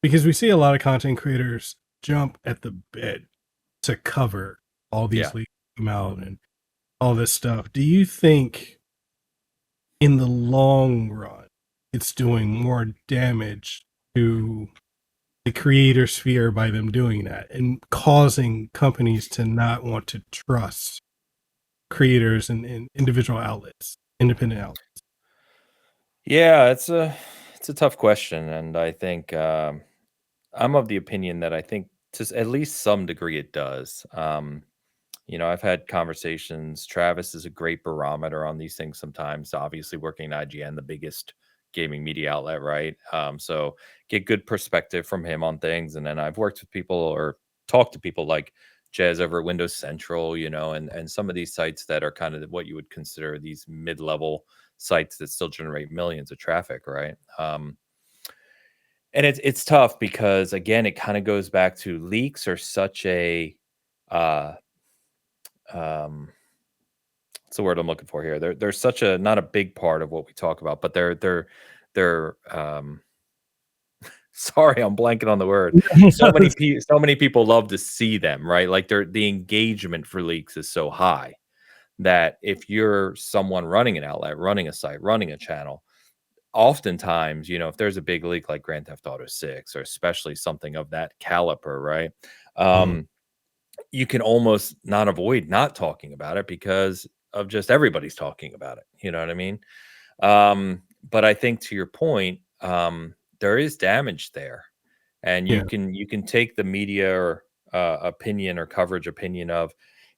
because we see a lot of content creators jump at the bit to cover all these leaks come out and all this stuff. Do you think in the long run it's doing more damage to the creator sphere by them doing that and causing companies to not want to trust creators and individual outlets, independent outlets? Yeah, it's a tough question, and I think I'm of the opinion that I think to at least some degree it does. I've had conversations. Travis is a great barometer on these things sometimes. Obviously, working at IGN, the biggest gaming media outlet, right? So get good perspective from him on things. And then I've worked with people or talked to people like Jez over at Windows Central, and some of these sites that are kind of what you would consider these mid-level sites that still generate millions of traffic, right? And it's tough because again, it kind of goes back to leaks are such a what's the word I'm looking for here? They're such a not a big part of what we talk about, but they're sorry, I'm blanking on the word. So many people love to see them, right? Like the engagement for leaks is so high that if you're someone running an outlet, running a site, running a channel, oftentimes, if there's a big leak like Grand Theft Auto 6 or especially something of that caliber, right? You can almost not avoid not talking about it because of just everybody's talking about it. You know what I mean? But I think to your point, there is damage there, and you can take the media or opinion or coverage opinion of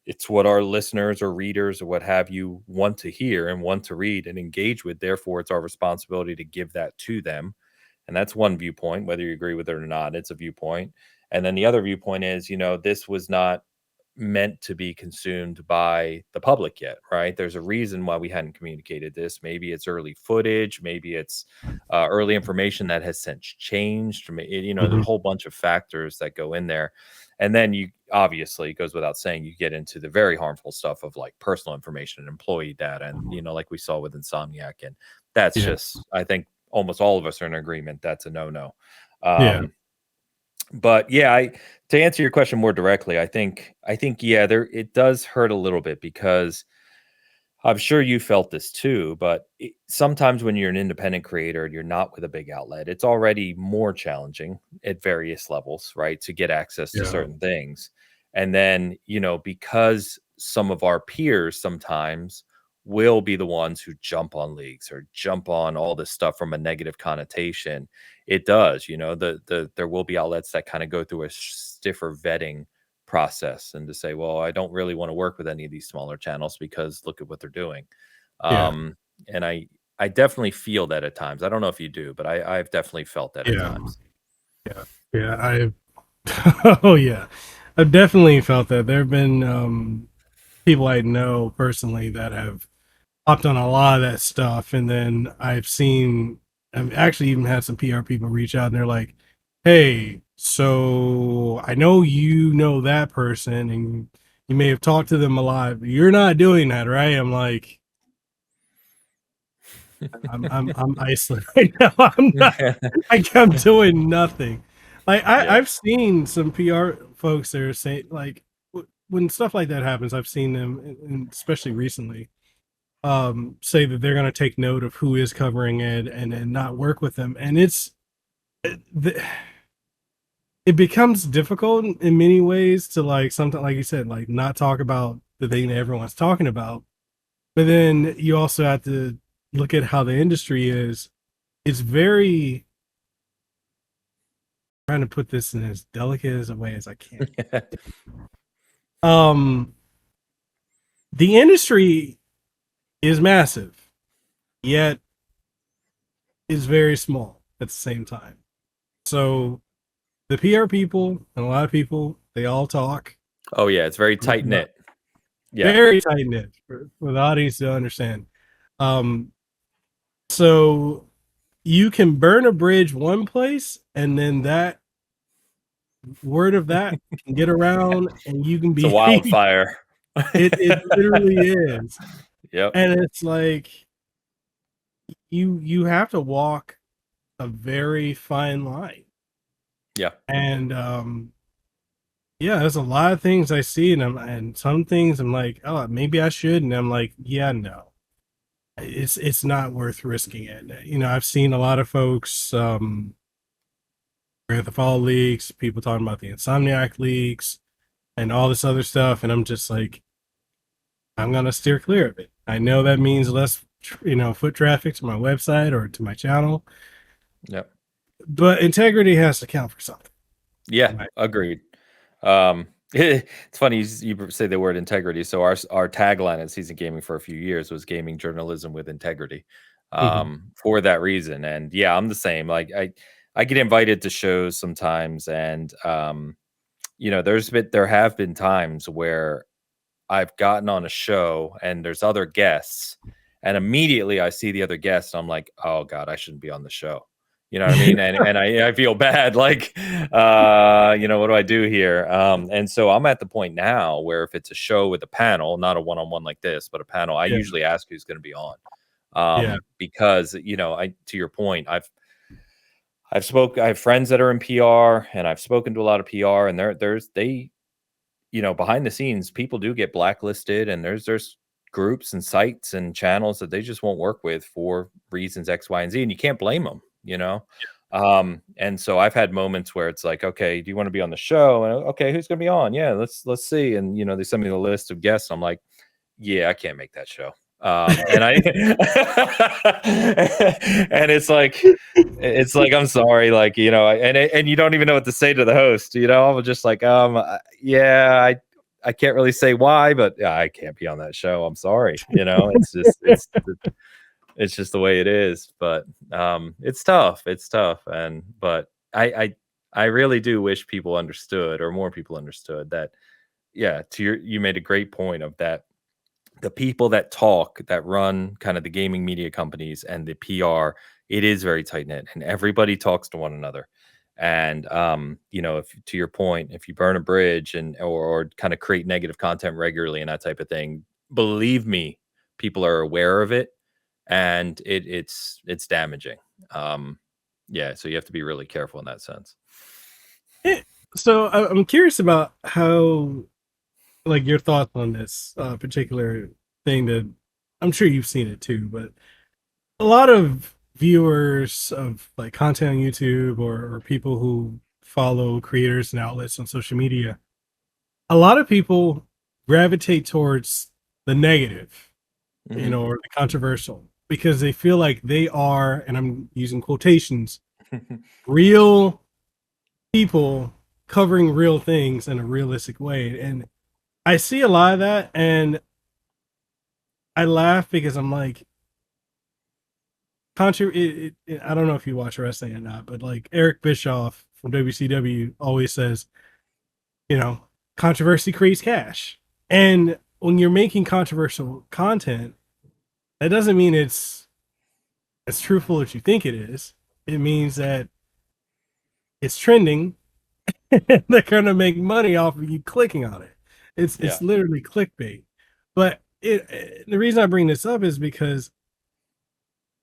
it's what our listeners or readers or what have you want to hear and want to read and engage with. Therefore, it's our responsibility to give that to them. And that's one viewpoint, whether you agree with it or not, it's a viewpoint. And then the other viewpoint is, this was not meant to be consumed by the public yet, right? There's a reason why we hadn't communicated this. Maybe it's early footage, maybe it's early information that has since changed. There's a whole bunch of factors that go in there. And then you obviously, it goes without saying, you get into the very harmful stuff of like personal information and employee data. And, like we saw with Insomniac. And that's just, I think almost all of us are in agreement. That's a no-no. But yeah, to answer your question more directly, I think yeah, it does hurt a little bit because I'm sure you felt this too, but sometimes when you're an independent creator and you're not with a big outlet, it's already more challenging at various levels, right? To get access to Yeah. certain things. And then, because some of our peers sometimes will be the ones who jump on leagues or jump on all this stuff from a negative connotation. It does, there will be outlets that kind of go through a stiffer vetting process and to say, well, I don't really want to work with any of these smaller channels because look at what they're doing. Yeah. And I definitely feel that at times. I don't know if you do, but I've definitely felt that at Yeah. times. Yeah. Oh yeah. I've definitely felt that. There have been people I know personally that have hopped on a lot of that stuff, and then I've actually even had some PR people reach out and they're like, "Hey, so I know you know that person and you may have talked to them a lot, but you're not doing that, right?" I'm like, I'm Iceland right now. I'm not. I'm doing nothing. Like Yeah. I've seen some PR folks that are saying like when stuff like that happens, I've seen them, and especially recently, say that they're going to take note of who is covering it and not work with them, and it becomes difficult in many ways to like something like you said, like not talk about the thing that everyone's talking about, but then you also have to look at how the industry is. It's very trying to put this in as delicate as a way as I can. Um, the industry is massive, yet is very small at the same time. So the PR people and a lot of people, they all talk. Oh yeah, it's very tight knit. Yeah. Very tight knit for the audience to understand. Um, so you can burn a bridge one place, and then that word of that can get around, and you can It's a be wildfire. it literally is. Yep. And it's like you have to walk a very fine line. Yeah. And yeah, there's a lot of things I see, and some things I'm like, oh, maybe I should, and I'm like, yeah, no, it's not worth risking it. I've seen a lot of folks, Grand Theft Auto leaks, people talking about the Insomniac leaks, and all this other stuff, and I'm just like, I'm gonna steer clear of it. I know that means less, foot traffic to my website or to my channel, Yep. but integrity has to count for something. Yeah, Right. agreed. It's funny you say the word integrity. So our tagline at Season Gaming for a few years was gaming journalism with integrity. Mhm. For that reason. And yeah, I'm the same. Like I get invited to shows sometimes, and there have been times where I've gotten on a show and there's other guests, and immediately I see the other guests, and I'm like, oh God, I shouldn't be on the show. You know what I mean? And I feel bad, like, what do I do here? And so I'm at the point now where if it's a show with a panel, not a one-on-one like this, but a panel, I Yeah. usually ask who's going to be on. Yeah. Because to your point, I have friends that are in PR, and I've spoken to a lot of PR, and behind the scenes, people do get blacklisted, and there's groups and sites and channels that they just won't work with for reasons X, Y, and Z, and you can't blame them. And so I've had moments where it's like, okay, do you want to be on the show? And okay, who's gonna be on? Yeah, let's see. And they send me the list of guests. I'm like, yeah, I can't make that show. And I and it's like I'm sorry, like and you don't even know what to say to the host. I'm just like, yeah, I can't really say why, but yeah, I can't be on that show. I'm sorry. It's just the way it is. But it's tough. It's tough, but I really do wish people understood, or more people understood that. Yeah, you made a great point of that. The people that talk, that run kind of the gaming media companies and the PR, it is very tight knit, and everybody talks to one another. And if to your point, if you burn a bridge or kind of create negative content regularly and that type of thing, believe me, people are aware of it, and it's damaging. Yeah, so you have to be really careful in that sense. So I'm curious about how, like, your thoughts on this particular thing that I'm sure you've seen it too, but a lot of viewers of like content on YouTube or people who follow creators and outlets on social media, a lot of people gravitate towards the negative, or the controversial, because they feel like they are, and I'm using quotations, real people covering real things in a realistic way. And I see a lot of that, and I laugh because I'm like, I don't know if you watch wrestling or not, but like Eric Bischoff from WCW always says, controversy creates cash. And when you're making controversial content, that doesn't mean it's as truthful as you think it is. It means that it's trending and they're gonna make money off of you clicking on it. It's literally clickbait. But the reason I bring this up is because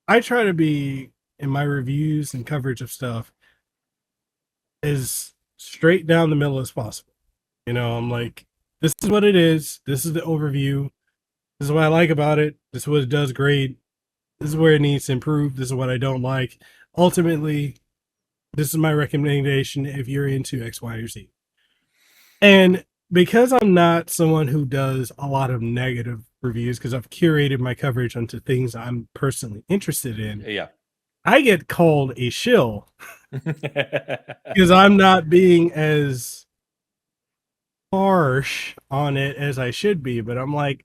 I try to be, in my reviews and coverage of stuff, as straight down the middle as possible. I'm like, this is what it is. This is the overview. This is what I like about it. This is what it does great. This is where it needs to improve. This is what I don't like. Ultimately, this is my recommendation if you're into X, Y, or Z. And because I'm not someone who does a lot of negative reviews, because I've curated my coverage onto things I'm personally interested in, I get called a shill because I'm not being as harsh on it as I should be. But I'm like,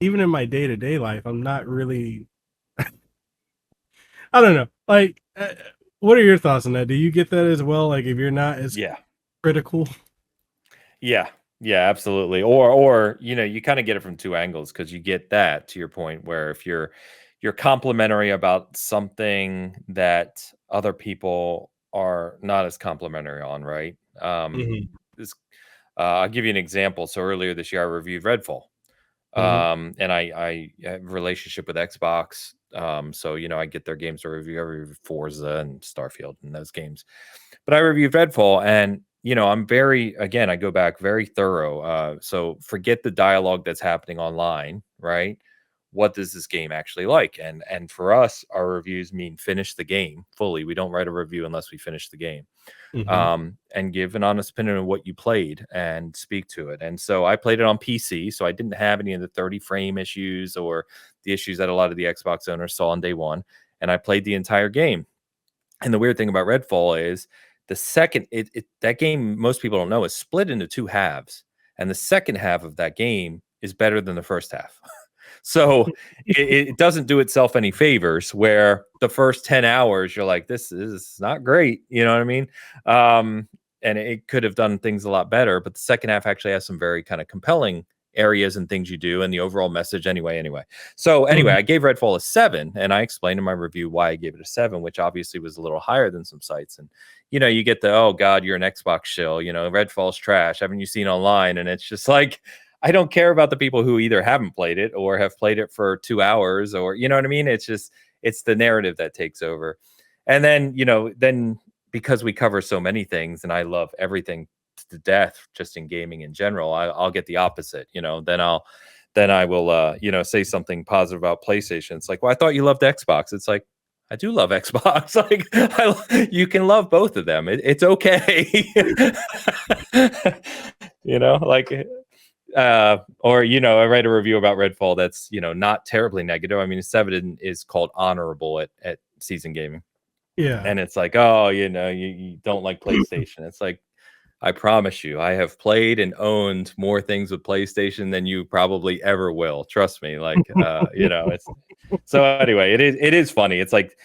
even in my day-to-day life, I'm not really, I don't know. Like, what are your thoughts on that? Do you get that as well? Like, if you're not as critical? Yeah, absolutely. Or you kind of get it from two angles, because you get that, to your point, where if you're complimentary about something that other people are not as complimentary on, right? This, I'll give you an example. So earlier this year, I reviewed Redfall. And I have a relationship with Xbox. So, I get their games to review. I review Forza and Starfield and those games. But I reviewed Redfall, and I'm I go back very thorough. So forget the dialogue that's happening online, right? What does this game actually like? And for us, our reviews mean finish the game fully. We don't write a review unless we finish the game. And give an honest opinion on what you played and speak to it. And so I played it on PC, so I didn't have any of the 30 frame issues or the issues that a lot of the Xbox owners saw on day one. And I played the entire game. And the weird thing about Redfall is the second that game, most people don't know, is split into two halves. And the second half of that game is better than the first half. So it doesn't do itself any favors, where the first 10 hours, you're like, this is not great. You know what I mean? And it could have done things a lot better, but the second half actually has some very kind of compelling areas and things you do, and the overall message anyway. So I gave Redfall a 7, and I explained in my review why I gave it a 7, which obviously was a little higher than some sites. And, you get the, oh God, you're an Xbox shill, Redfall's trash. Haven't you seen online? And it's just like, I don't care about the people who either haven't played it or have played it for 2 hours, or, you know what I mean? It's just, it's the narrative that takes over. And then, then because we cover so many things and I love everything to death, just in gaming in general, I'll get the opposite, then I will, say something positive about PlayStation. It's like, well, I thought you loved Xbox. It's like, I do love Xbox. Like, you can love both of them. It's okay. Or I write a review about Redfall that's not terribly negative. I mean, 7 is called honorable at Season Gaming. And it's like, oh, you don't like PlayStation. It's like, I promise you, I have played and owned more things with PlayStation than you probably ever will. Trust me. Like, it's so anyway, it is funny. It's like,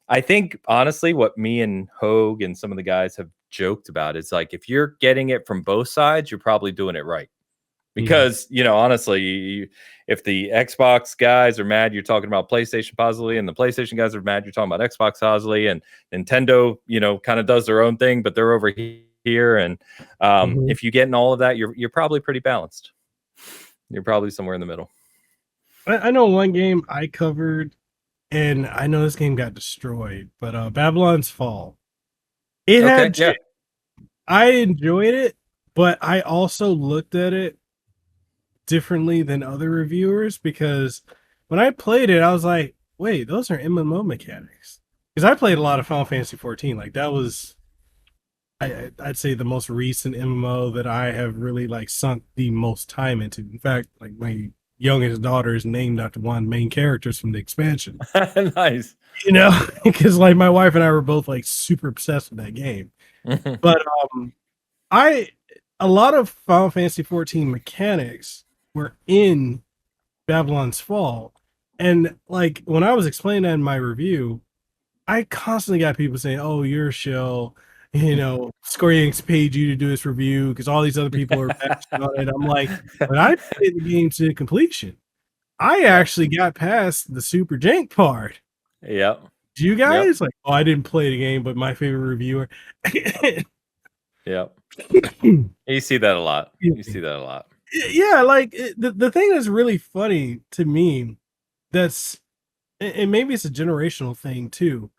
I think honestly, what me and Hogue and some of the guys have joked about is like, if you're getting it from both sides, you're probably doing it right. Because, honestly, if the Xbox guys are mad you're talking about PlayStation positively, and the PlayStation guys are mad you're talking about Xbox positively, and Nintendo, kind of does their own thing, but they're over here. And if you get in all of that, you're probably pretty balanced. You're probably somewhere in the middle. I know one game I covered, and I know this game got destroyed, but Babylon's Fall. I enjoyed it, but I also looked at it differently than other reviewers, because when I played it, I was like, wait, those are MMO mechanics. Because I played a lot of Final Fantasy 14. Like that was, I'd say, the most recent MMO that I have really like sunk the most time into. In fact, like my youngest daughter is named after one of the main characters from the expansion. Nice. You know, because like my wife and I were both like super obsessed with that game. But I a lot of Final Fantasy 14 mechanics were in Babylon's Fall. And like when I was explaining that in my review, I constantly got people saying, "Oh, you're a shill." You know, Square Enix paid you to do this review because all these other people are bashing on it. I'm like, but I played the game to completion. I actually got past the super jank part. Yep. Do you guys like? Oh, I didn't play the game, but my favorite reviewer. Yep. You see that a lot. You see that a lot. Yeah, like the thing that's really funny to me, that's and maybe it's a generational thing too,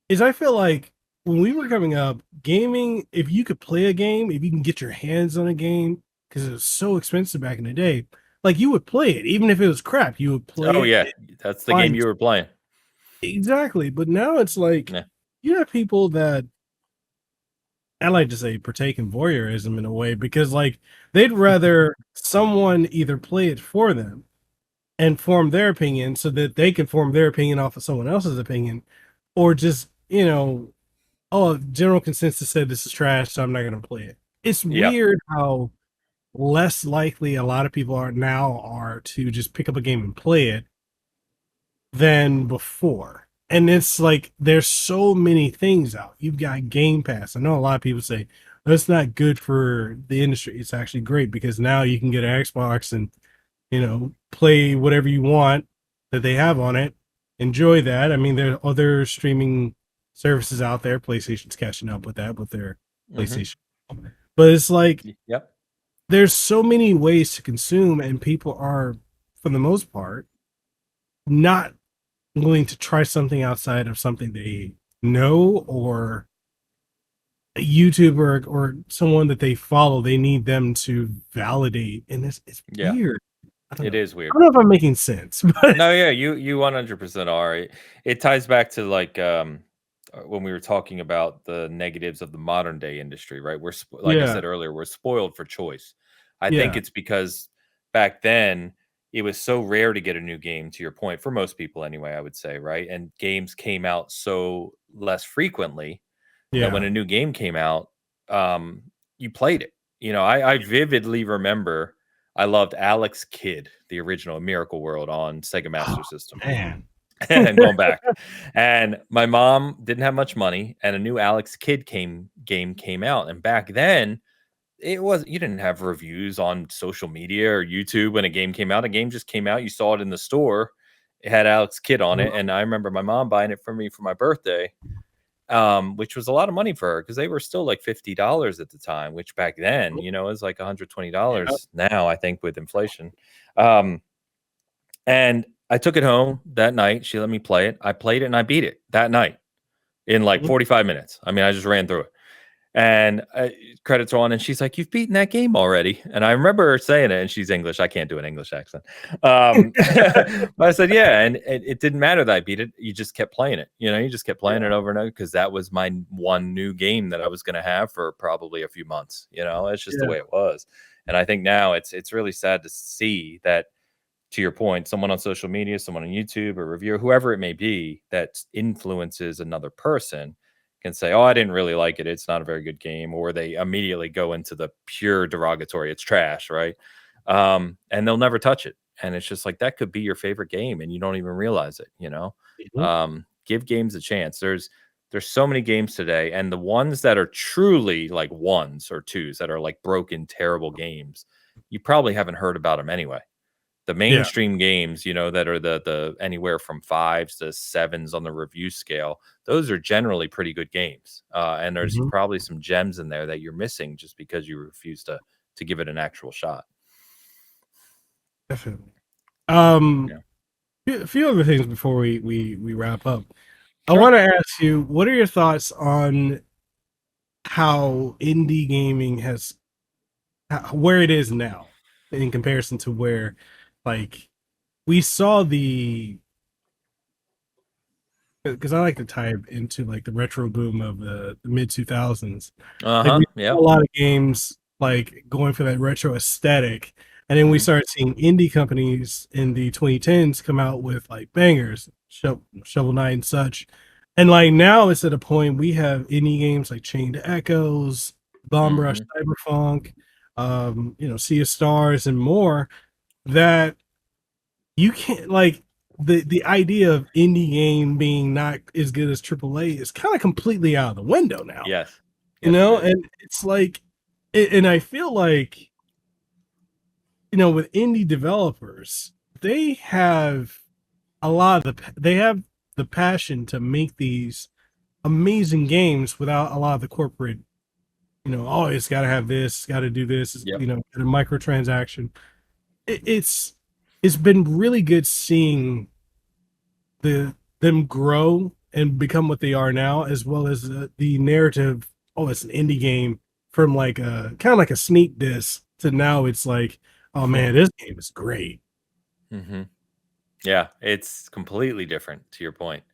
is I feel like when we were coming up, gaming, if you could play a game, if you can get your hands on a game, because it was so expensive back in the day, like you would play it, even if it was crap, you would play Oh it. yeah, that's the game you were playing. Exactly. But now it's like you have people that I like to say partake in voyeurism in a way, because like they'd rather someone either play it for them and form their opinion so that they can form their opinion off of someone else's opinion, or just, you know, oh, general consensus said this is trash, so I'm not going to play it. It's weird how less likely a lot of people are to just pick up a game and play it than before. And it's like there's so many things out. You've got Game Pass. I know a lot of people say that's not good for the industry. It's actually great because now you can get an Xbox and, you know, play whatever you want that they have on it. Enjoy that. I mean, there are other streaming services out there. PlayStation's catching up with that with their PlayStation. But it's like, there's so many ways to consume, and people are, for the most part, not willing to try something outside of something they know, or a YouTuber or someone that they follow. They need them to validate, and it's weird. It is weird. I don't know if I'm making sense, but no, yeah, you 100% are. It ties back to like when we were talking about the negatives of the modern day industry, right? We're like I said earlier, we're spoiled for choice. I think it's because back then it was so rare to get a new game, to your point, for most people anyway, I would say, right? And games came out so less frequently that when a new game came out, you played it. You know, I vividly remember I loved Alex Kidd, the original Miracle World on Sega Master System. Man. And going back. And my mom didn't have much money, and a new Alex Kidd game came out. And back then, you didn't have reviews on social media or YouTube when a game came out. A game just came out. You saw it in the store. It had Alex Kidd on it. And I remember my mom buying it for me for my birthday, which was a lot of money for her because they were still like $50 at the time, which back then, you know, is like $120 now, I think, with inflation. And I took it home that night. She let me play it. I played it and I beat it that night in like 45 minutes. I mean, I just ran through it. And credits are on, and she's like, "You've beaten that game already." And I remember her saying it, and she's English. I can't do an English accent. But I said, "Yeah," and it didn't matter that I beat it. You just kept playing it. You know, you just kept playing it over and over because that was my one new game that I was going to have for probably a few months. You know, it's just the way it was. And I think now it's really sad to see that, to your point, someone on social media, someone on YouTube, or reviewer, whoever it may be, that influences another person can say, "Oh, I didn't really like it. It's not a very good game," or they immediately go into the pure derogatory. It's trash, right? And they'll never touch it. And it's just like that could be your favorite game, and you don't even realize it. You know, give games a chance. There's so many games today, and the ones that are truly like ones or twos that are like broken, terrible games, you probably haven't heard about them anyway. The mainstream games, you know, that are the anywhere from 5s to 7s on the review scale, those are generally pretty good games. And there's probably some gems in there that you're missing just because you refuse to give it an actual shot. Definitely. A few other things before we wrap up. Sure. I want to ask you, what are your thoughts on how indie gaming where it is now in comparison to where, like, we saw because I like to tie it into like the retro boom of the mid 2000s. Like we Yeah. saw a lot of games like going for that retro aesthetic, and then we started seeing indie companies in the 2010s come out with like bangers, Shovel Knight and such. And like now it's at a point we have indie games like Chained Echoes, Bomb Rush, Cyberpunk, Sea of Stars, and more that you can't like the idea of indie game being not as good as AAA is kind of completely out of the window now. Yes. And it's like, and I feel like, with indie developers, they have they have the passion to make these amazing games without a lot of the corporate, oh, it's got to have this, got to do this, Yep. a microtransaction. It's been really good seeing them grow and become what they are now, as well as the narrative. Oh, it's an indie game from like a kind of like a sneak diss to now it's like, oh man, this game is great. Yeah, it's completely different to your point.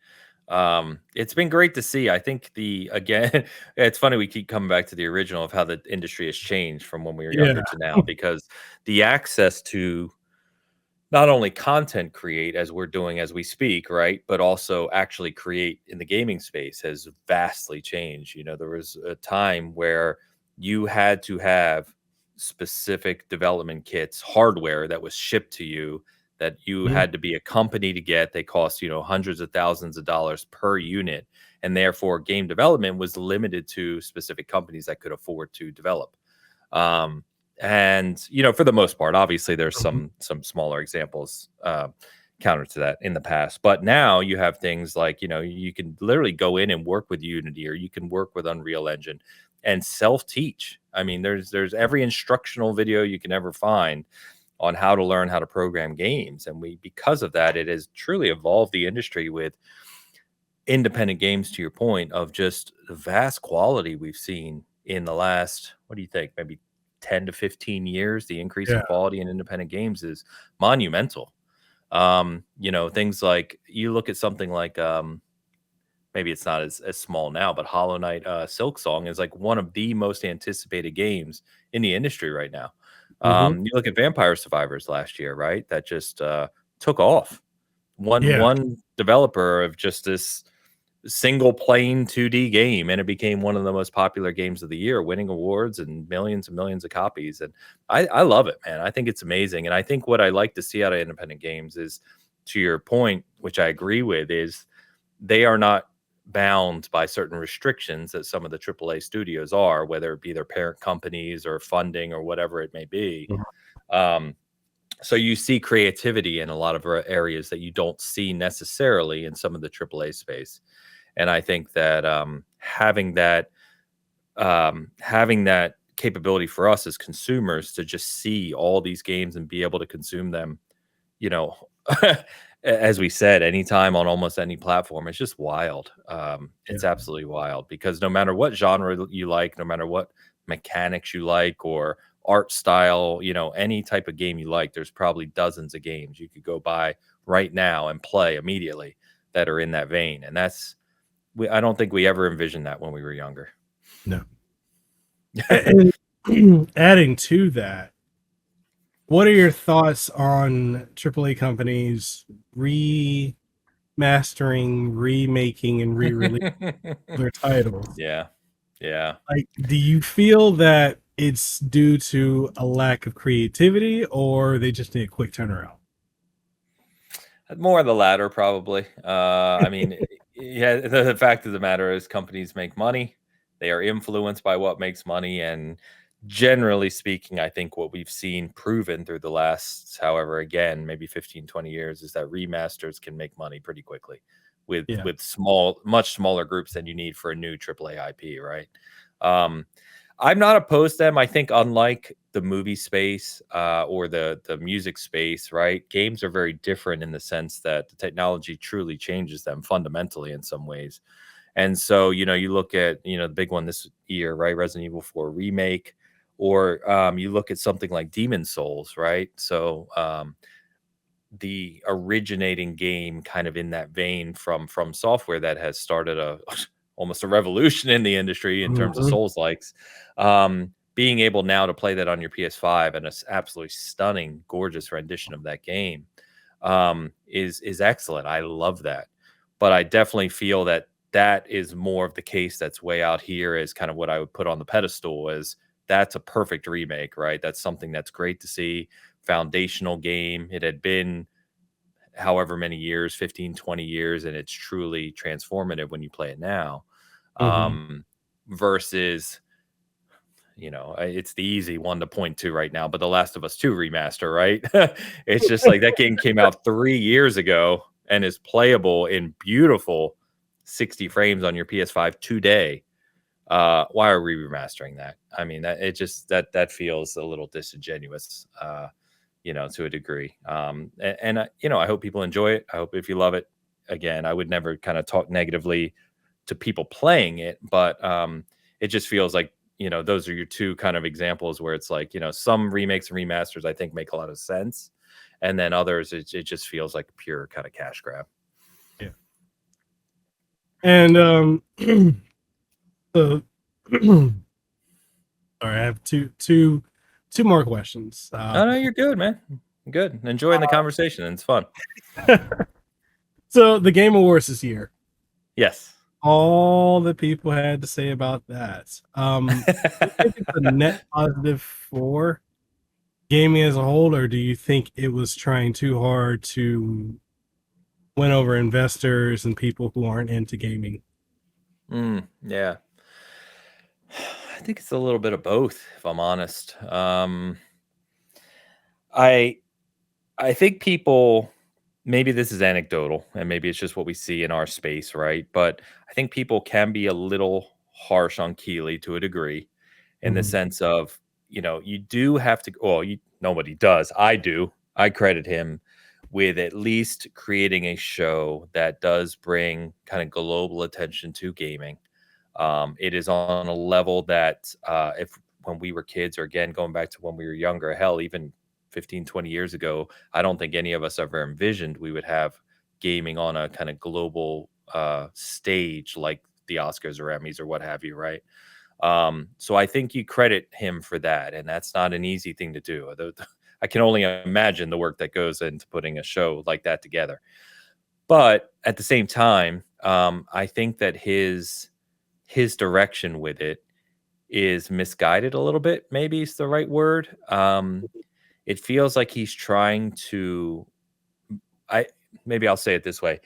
It's been great to see. I think again, it's funny we keep coming back to the original of how the industry has changed from when we were younger to now, because the access to not only content create as we're doing as we speak, right, but also actually create in the gaming space has vastly changed. There was a time where you had to have specific development kits, hardware that was shipped to you that you had to be a company to get. They cost, hundreds of thousands of dollars per unit. And therefore, game development was limited to specific companies that could afford to develop. And for the most part, obviously there's some smaller examples counter to that in the past, but now you have things like you can literally go in and work with Unity, or you can work with Unreal Engine and self-teach. I mean, there's every instructional video you can ever find on how to learn how to program games, and because of that, it has truly evolved the industry with independent games, to your point, of just the vast quality we've seen in the last, what do you think, maybe 10 to 15 years. The increase in quality in independent games is monumental. Things like, you look at something like maybe it's not as small now, but Hollow Knight Silk Song is like one of the most anticipated games in the industry right now. You look at Vampire Survivors last year, right? That just took off. One developer of just this single playing 2D game, and it became one of the most popular games of the year, winning awards and millions of copies. And I love it, man. I think it's amazing. And I think what I like to see out of independent games is, to your point, which I agree with, is they are not bound by certain restrictions that some of the AAA studios are, whether it be their parent companies or funding or whatever it may be. So you see creativity in a lot of areas that you don't see necessarily in some of the AAA space. And I think that having that capability for us as consumers to just see all these games and be able to consume them, as we said, anytime on almost any platform, it's just wild. It's absolutely wild, because no matter what genre you like, no matter what mechanics you like or art style, any type of game you like, there's probably dozens of games you could go buy right now and play immediately that are in that vein. And I don't think we ever envisioned that when we were younger. No. And adding to that, what are your thoughts on AAA companies remastering, remaking, and re-releasing their titles? Yeah. Like, do you feel that it's due to a lack of creativity, or they just need a quick turnaround? More of the latter, probably. I mean, yeah, the fact of the matter is companies make money. They are influenced by what makes money. And generally speaking, I think what we've seen proven through the last, however, again, maybe 15, 20 years, is that remasters can make money pretty quickly with much smaller groups than you need for a new AAA IP, right? I'm not opposed to them. I think, unlike the movie space or the music space, right, games are very different in the sense that the technology truly changes them fundamentally in some ways. And so, you look at, the big one this year, right, Resident Evil 4 remake, or you look at something like Demon Souls, right? So the originating game kind of in that vein from Software that has started almost a revolution in the industry in terms of Souls-likes. Being able now to play that on your PS5 and an absolutely stunning, gorgeous rendition of that game is excellent. I love that. But I definitely feel that is more of the case that's way out here as kind of what I would put on the pedestal as that's a perfect remake, right? That's something that's great to see. Foundational game. It had been however many years, 15, 20 years, and it's truly transformative when you play it now. Versus, it's the easy one to point to right now, but The Last of Us 2 remaster, right? It's just like that game came out 3 years ago and is playable in beautiful 60 frames on your PS5 today. Why are we remastering that? I mean, that feels a little disingenuous, to a degree. I hope people enjoy it. I hope if you love it, again, I would never kind of talk negatively to people playing it, but it just feels like, those are your two kind of examples where it's like, some remakes and remasters I think make a lot of sense. And then others, it just feels like pure kind of cash grab. Yeah. And sorry, I have two more questions. No, you're good, man. Good. Enjoying the conversation. It's fun. So the Game Awards this year. Yes. All the people had to say about that. Do you think it's a net positive for gaming as a whole, or do you think it was trying too hard to win over investors and people who aren't into gaming? Yeah. I think it's a little bit of both, if I'm honest. I think people, maybe this is anecdotal and maybe it's just what we see in our space, right? But I think people can be a little harsh on Keeley to a degree in the sense of, you do have to, nobody does. I do. I credit him with at least creating a show that does bring kind of global attention to gaming. It is on a level that when we were kids, or again, going back to when we were younger, hell, even 15, 20 years ago, I don't think any of us ever envisioned we would have gaming on a kind of global stage like the Oscars or Emmys or what have you, right? So I think you credit him for that, and that's not an easy thing to do. I can only imagine the work that goes into putting a show like that together. But at the same time, I think that his direction with it is misguided a little bit, maybe is the right word. It feels like he's trying to, maybe I'll say it this way,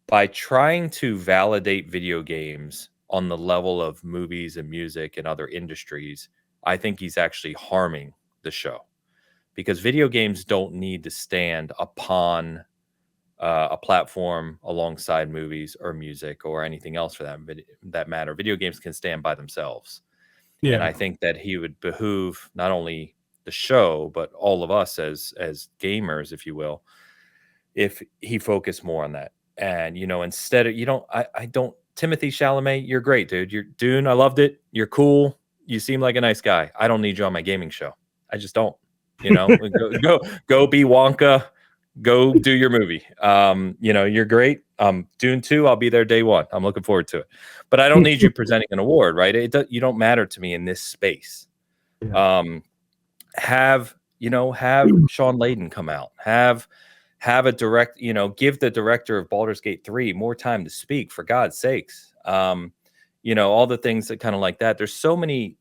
by trying to validate video games on the level of movies and music and other industries, I think he's actually harming the show, because video games don't need to stand upon a platform alongside movies or music or anything else for that matter. Video games can stand by themselves. Yeah. And I think that he would behoove not only the show, but all of us as gamers, if you will, if he focused more on that. And, instead of, I don't, Timothy Chalamet, you're great, dude. You're Dune. I loved it. You're cool. You seem like a nice guy. I don't need you on my gaming show. I just don't, go be Wonka, go do your movie. You're great. Dune 2, I'll be there day one. I'm looking forward to it, but I don't need you presenting an award, right? You don't matter to me in this space. Yeah. Have Sean Layden come out, have a direct, give the director of Baldur's Gate 3 more time to speak, for God's sakes. All the things that kind of like that. There's so many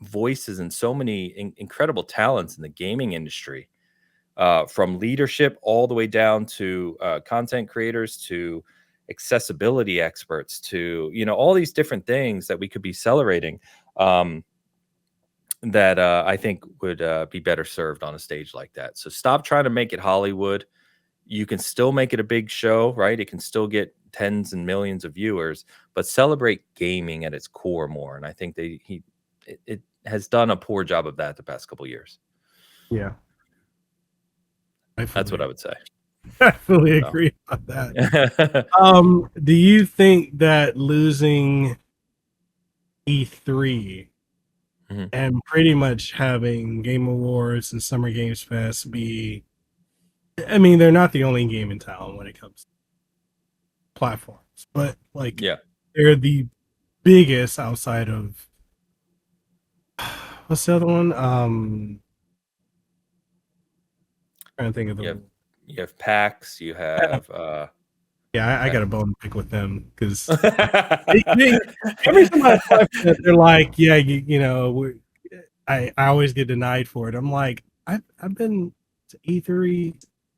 voices and so many incredible talents in the gaming industry, from leadership all the way down to content creators, to accessibility experts, to, all these different things that we could be celebrating, that I think would be better served on a stage like that. So stop trying to make it Hollywood. You can still make it a big show, right? It can still get tens and millions of viewers, but celebrate gaming at its core more. And I think it has done a poor job of that the past couple of years. Yeah. That's what I would say. I fully agree about that. Do you think that losing E3 and pretty much having Game Awards and Summer Games Fest be I mean, they're not the only game in town when it comes to platforms, but like, Yeah. they're the biggest outside of what's the other one? Trying to think of the. You have PAX. You have. Yeah, I got a bone to pick with them because every time I apply for it, they're like, yeah, you know, I always get denied for it. I'm like, I've been to E3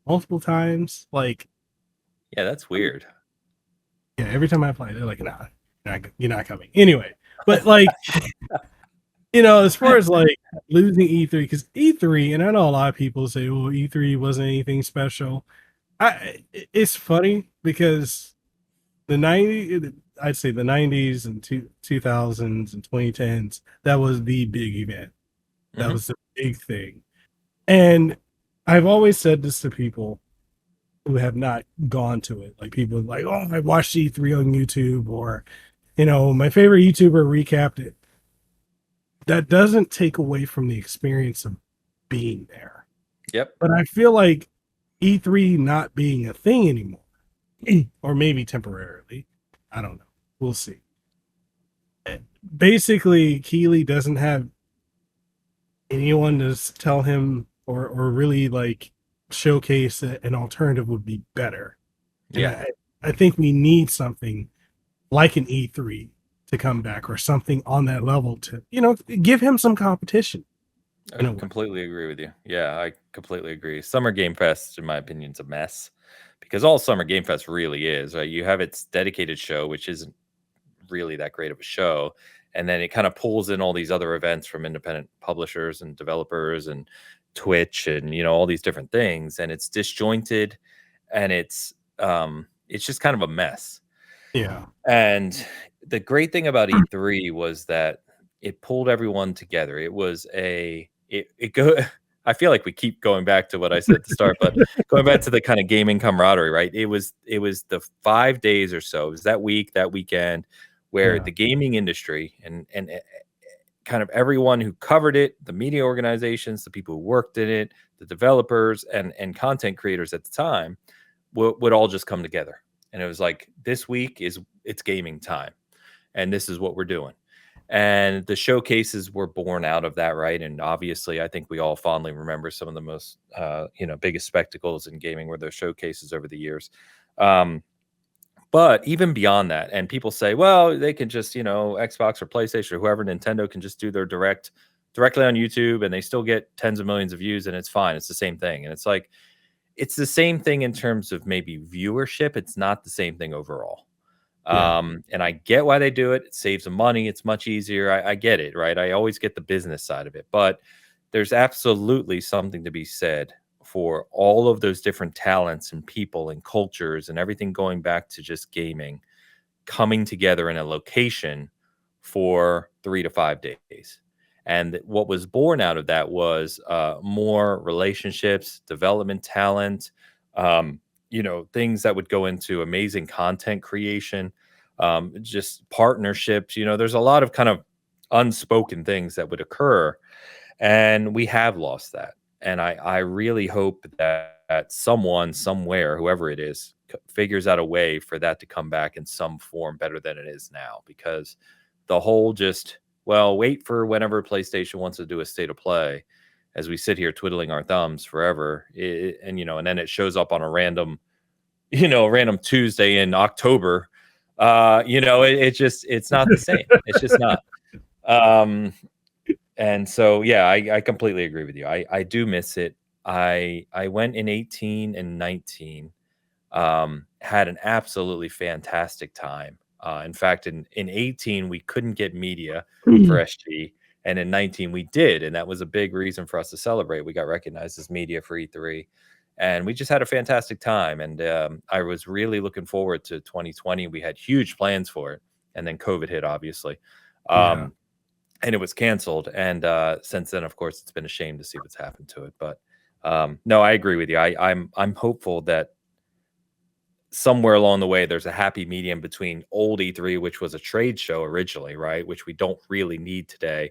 multiple times. Like, yeah, that's weird. yeah, every time I apply, they're like, nah, you're not coming. Anyway, but like, you know, as far as like losing E3, because E3, and I know a lot of people say, well, E3 wasn't anything special. It's funny because I'd say the 90s and 2000s and 2010s, that was the big event. That was the big thing. And I've always said this to people who have not gone to it. Like people like, oh, I watched E3 on YouTube, or, you know, my favorite YouTuber recapped it. That doesn't take away from the experience of being there. Yep. But I feel like E3 not being a thing anymore, or maybe temporarily, I don't know. We'll see. Basically, Keeley doesn't have anyone to tell him or really like showcase that an alternative would be better. Yeah. I think we need something like an E3 to come back, or something on that level to, you know, give him some competition. I completely agree with you. Yeah, I completely agree. Summer Game Fest, in my opinion, is a mess, because all Summer Game Fest really is, right? You have its dedicated show, which isn't really that great of a show, and then it kind of pulls in all these other events from independent publishers and developers and Twitch and, you know, all these different things, and it's disjointed, and it's just kind of a mess. Yeah. And the great thing about E3 was that it pulled everyone together. It was it go I feel like we keep going back to what I said at the start, but going back to the kind of gaming camaraderie, right? It was the 5 days or so. It was that week, that weekend, where the gaming industry and kind of everyone who covered it, the media organizations, the people who worked in it, the developers and content creators at the time would all just come together. And it was like, this week it's gaming time, and this is what we're doing. And the showcases were born out of that, right? And obviously, I think we all fondly remember some of the most, biggest spectacles in gaming were those showcases over the years. But even beyond that, and people say, well, they can just, Xbox or PlayStation or whoever, Nintendo can just do their directly on YouTube, and they still get tens of millions of views, and it's fine. It's the same thing. And it's like, it's the same thing in terms of maybe viewership. It's not the same thing overall. And I get why they do it. It saves them money. It's much easier. I get it, right? I always get the business side of it, but there's absolutely something to be said for all of those different talents and people and cultures and everything going back to just gaming coming together in a location for 3 to 5 days. And what was born out of that was more relationships, development talent, things that would go into amazing content creation, just partnerships. There's a lot of kind of unspoken things that would occur, and we have lost that. And I really hope that someone, somewhere, whoever it is, figures out a way for that to come back in some form better than it is now. Because the whole wait for whenever PlayStation wants to do a state of play, as we sit here twiddling our thumbs forever, and then it shows up on a random Tuesday in October. It's not the same. It's just not. And so, yeah, I completely agree with you. I do miss it. I went in 18 and 19, had an absolutely fantastic time. In fact, in 18, we couldn't get media for SG, and in 19, we did. And that was a big reason for us to celebrate. We got recognized as media for E3, and we just had a fantastic time. And I was really looking forward to 2020. We had huge plans for it, and then COVID hit, obviously. And it was canceled. And since then, of course, it's been a shame to see what's happened to it. But no, I agree with you. I'm hopeful that somewhere along the way, there's a happy medium between old E3, which was a trade show originally, right, which we don't really need today,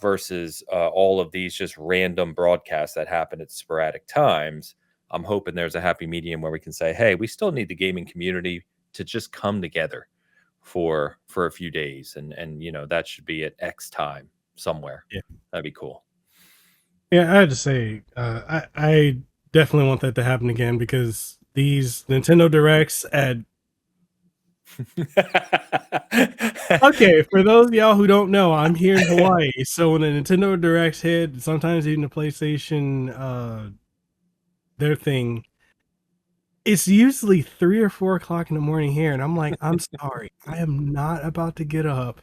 versus all of these just random broadcasts that happen at sporadic times. I'm hoping there's a happy medium where we can say, hey, we still need the gaming community to just come together for a few days, and you know, that should be at X time somewhere. Yeah. That'd be cool. Yeah, I have to say, I definitely want that to happen again, because these Nintendo Directs at okay, for those of y'all who don't know, I'm here in Hawaii, so when the Nintendo Directs hit, sometimes even the PlayStation, their thing, it's usually 3 or 4 o'clock in the morning here, and I'm like, I'm sorry, I am not about to get up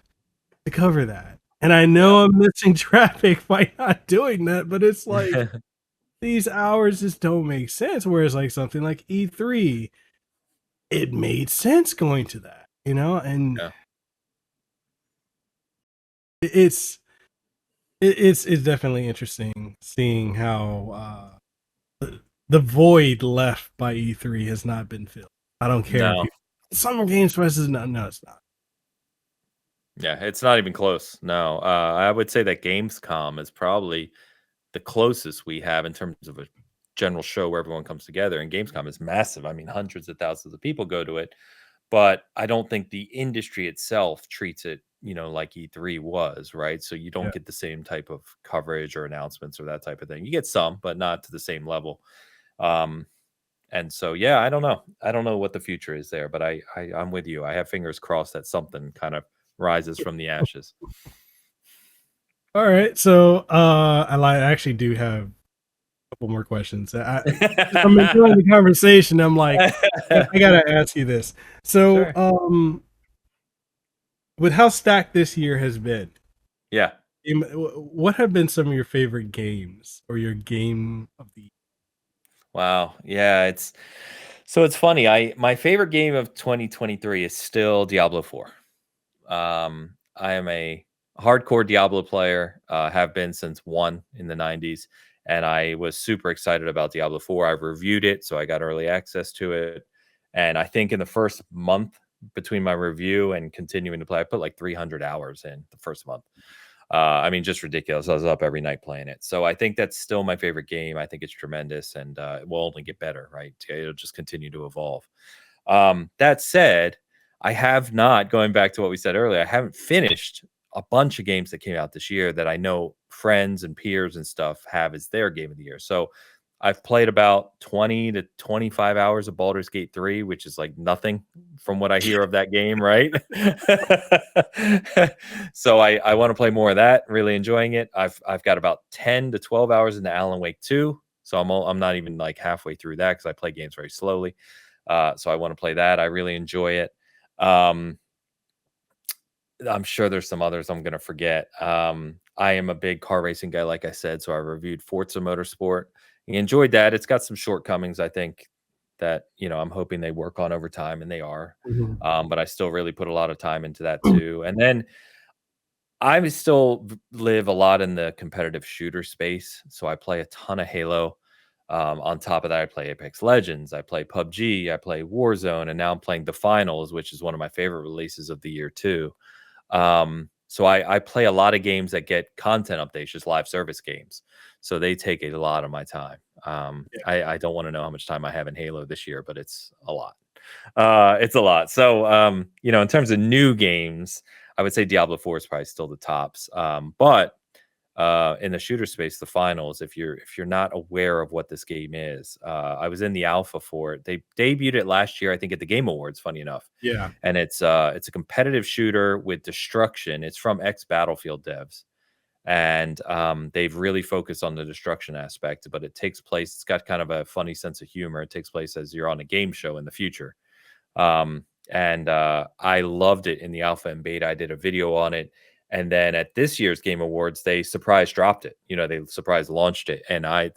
to cover that. And I know I'm missing traffic by not doing that, but it's like these hours just don't make sense. Whereas like something like E3, it made sense going to that, you know, and it's definitely interesting seeing how the void left by E3 has not been filled. I don't care. No. Summer Games Fest is not. No, it's not. Yeah, it's not even close. No, I would say that Gamescom is probably the closest we have in terms of a general show where everyone comes together. And Gamescom is massive. I mean, hundreds of thousands of people go to it, but I don't think the industry itself treats it, you know, like E3 was, right? So you don't get the same type of coverage or announcements or that type of thing. You get some, but not to the same level. And so, yeah, I don't know. I don't know what the future is there, but I'm with you. I have fingers crossed that something kind of rises from the ashes. All right, so I actually do have a couple more questions. I'm enjoying the conversation. I'm like, I gotta ask you this. So, Sure. with how stacked this year has been, yeah, what have been some of your favorite games or your game of the year? Wow. Yeah, it's funny. My favorite game of 2023 is still Diablo 4. I am a hardcore Diablo player, have been since 1 in the 90s, and I was super excited about Diablo 4. I've reviewed it, so I got early access to it. And I think in the first month between my review and continuing to play, I put like 300 hours in the first month. I mean, just ridiculous. I was up every night playing it. So I think that's still my favorite game. I think it's tremendous, and it will only get better, right? It'll just continue to evolve. That said, I have not, going back to what we said earlier, I haven't finished a bunch of games that came out this year that I know friends and peers and stuff have as their game of the year. So I've played about 20 to 25 hours of Baldur's Gate 3, which is like nothing from what I hear of that game, right? So I want to play more of that, really enjoying it. I've got about 10 to 12 hours into Alan Wake 2. So I'm not even like halfway through that because I play games very slowly. So I want to play that. I really enjoy it. I'm sure there's some others I'm going to forget. I am a big car racing guy, like I said, so I reviewed Forza Motorsport. I enjoyed that. It's got some shortcomings, I think, that, you know, I'm hoping they work on over time, and they are. But I still really put a lot of time into that too. And then I still live a lot in the competitive shooter space, so I play a ton of Halo. On top of that, I play Apex Legends, I play PUBG, I play Warzone, and now I'm playing The Finals, which is one of my favorite releases of the year too. So I play a lot of games that get content updates, just live service games. So they take a lot of my time. I don't want to know how much time I have in Halo this year, but it's a lot. It's a lot. So, you know, in terms of new games, I would say Diablo 4 is probably still the tops. But in the shooter space, The Finals, if you're not aware of what this game is, I was in the alpha for it. They debuted it last year, I think, at the Game Awards, funny enough. Yeah. And it's a competitive shooter with destruction. It's from ex-Battlefield devs. And they've really focused on the destruction aspect, but it takes place, it's got kind of a funny sense of humor. It takes place as you're on a game show in the future. And I loved it in the alpha and beta. I did a video on it. And then at this year's Game Awards, they surprise dropped it. You know, they surprise launched it. And I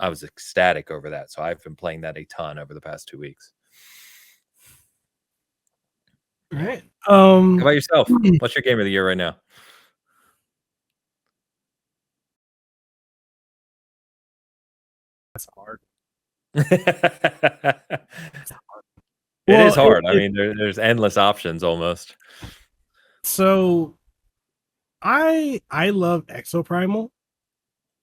was ecstatic over that. So I've been playing that a ton over the past 2 weeks. All right. How about yourself? What's your game of the year right now? That's hard. It is hard. I mean, there's endless options almost. So I love Exoprimal.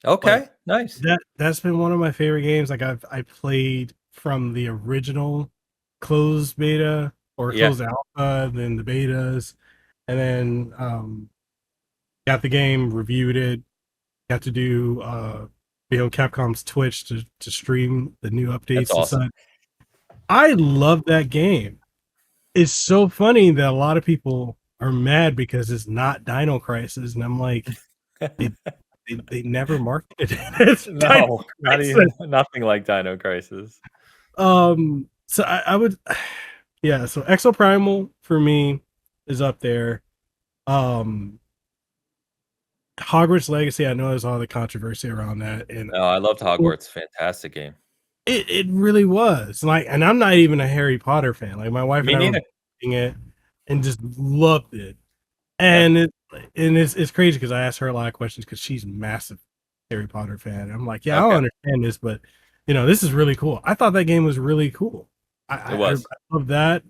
Okay, Like, nice. that's been one of my favorite games. Like I played from the original closed beta or Yeah, closed alpha, then the betas, and then got the game, reviewed it, got to do Capcom's Twitch to stream the new that's updates and awesome. such. I love that game. It's so funny that a lot of people are mad because it's not Dino Crisis, and I'm like, they never marketed it as Dino No, not Crisis. even nothing like Dino Crisis. So I would, yeah. So Exoprimal for me is up there. Hogwarts Legacy, I know there's all the controversy around that, and Oh, I loved Hogwarts. Fantastic game. it really was like, and I'm not even a Harry Potter fan. Like my wife Me and I were neither. playing it and just loved it. Yeah. And it's crazy because I asked her a lot of questions because she's a massive Harry Potter fan. I'm like, yeah, I don't Okay. understand this, but this is really cool. I thought that game was really cool. It was. I love that.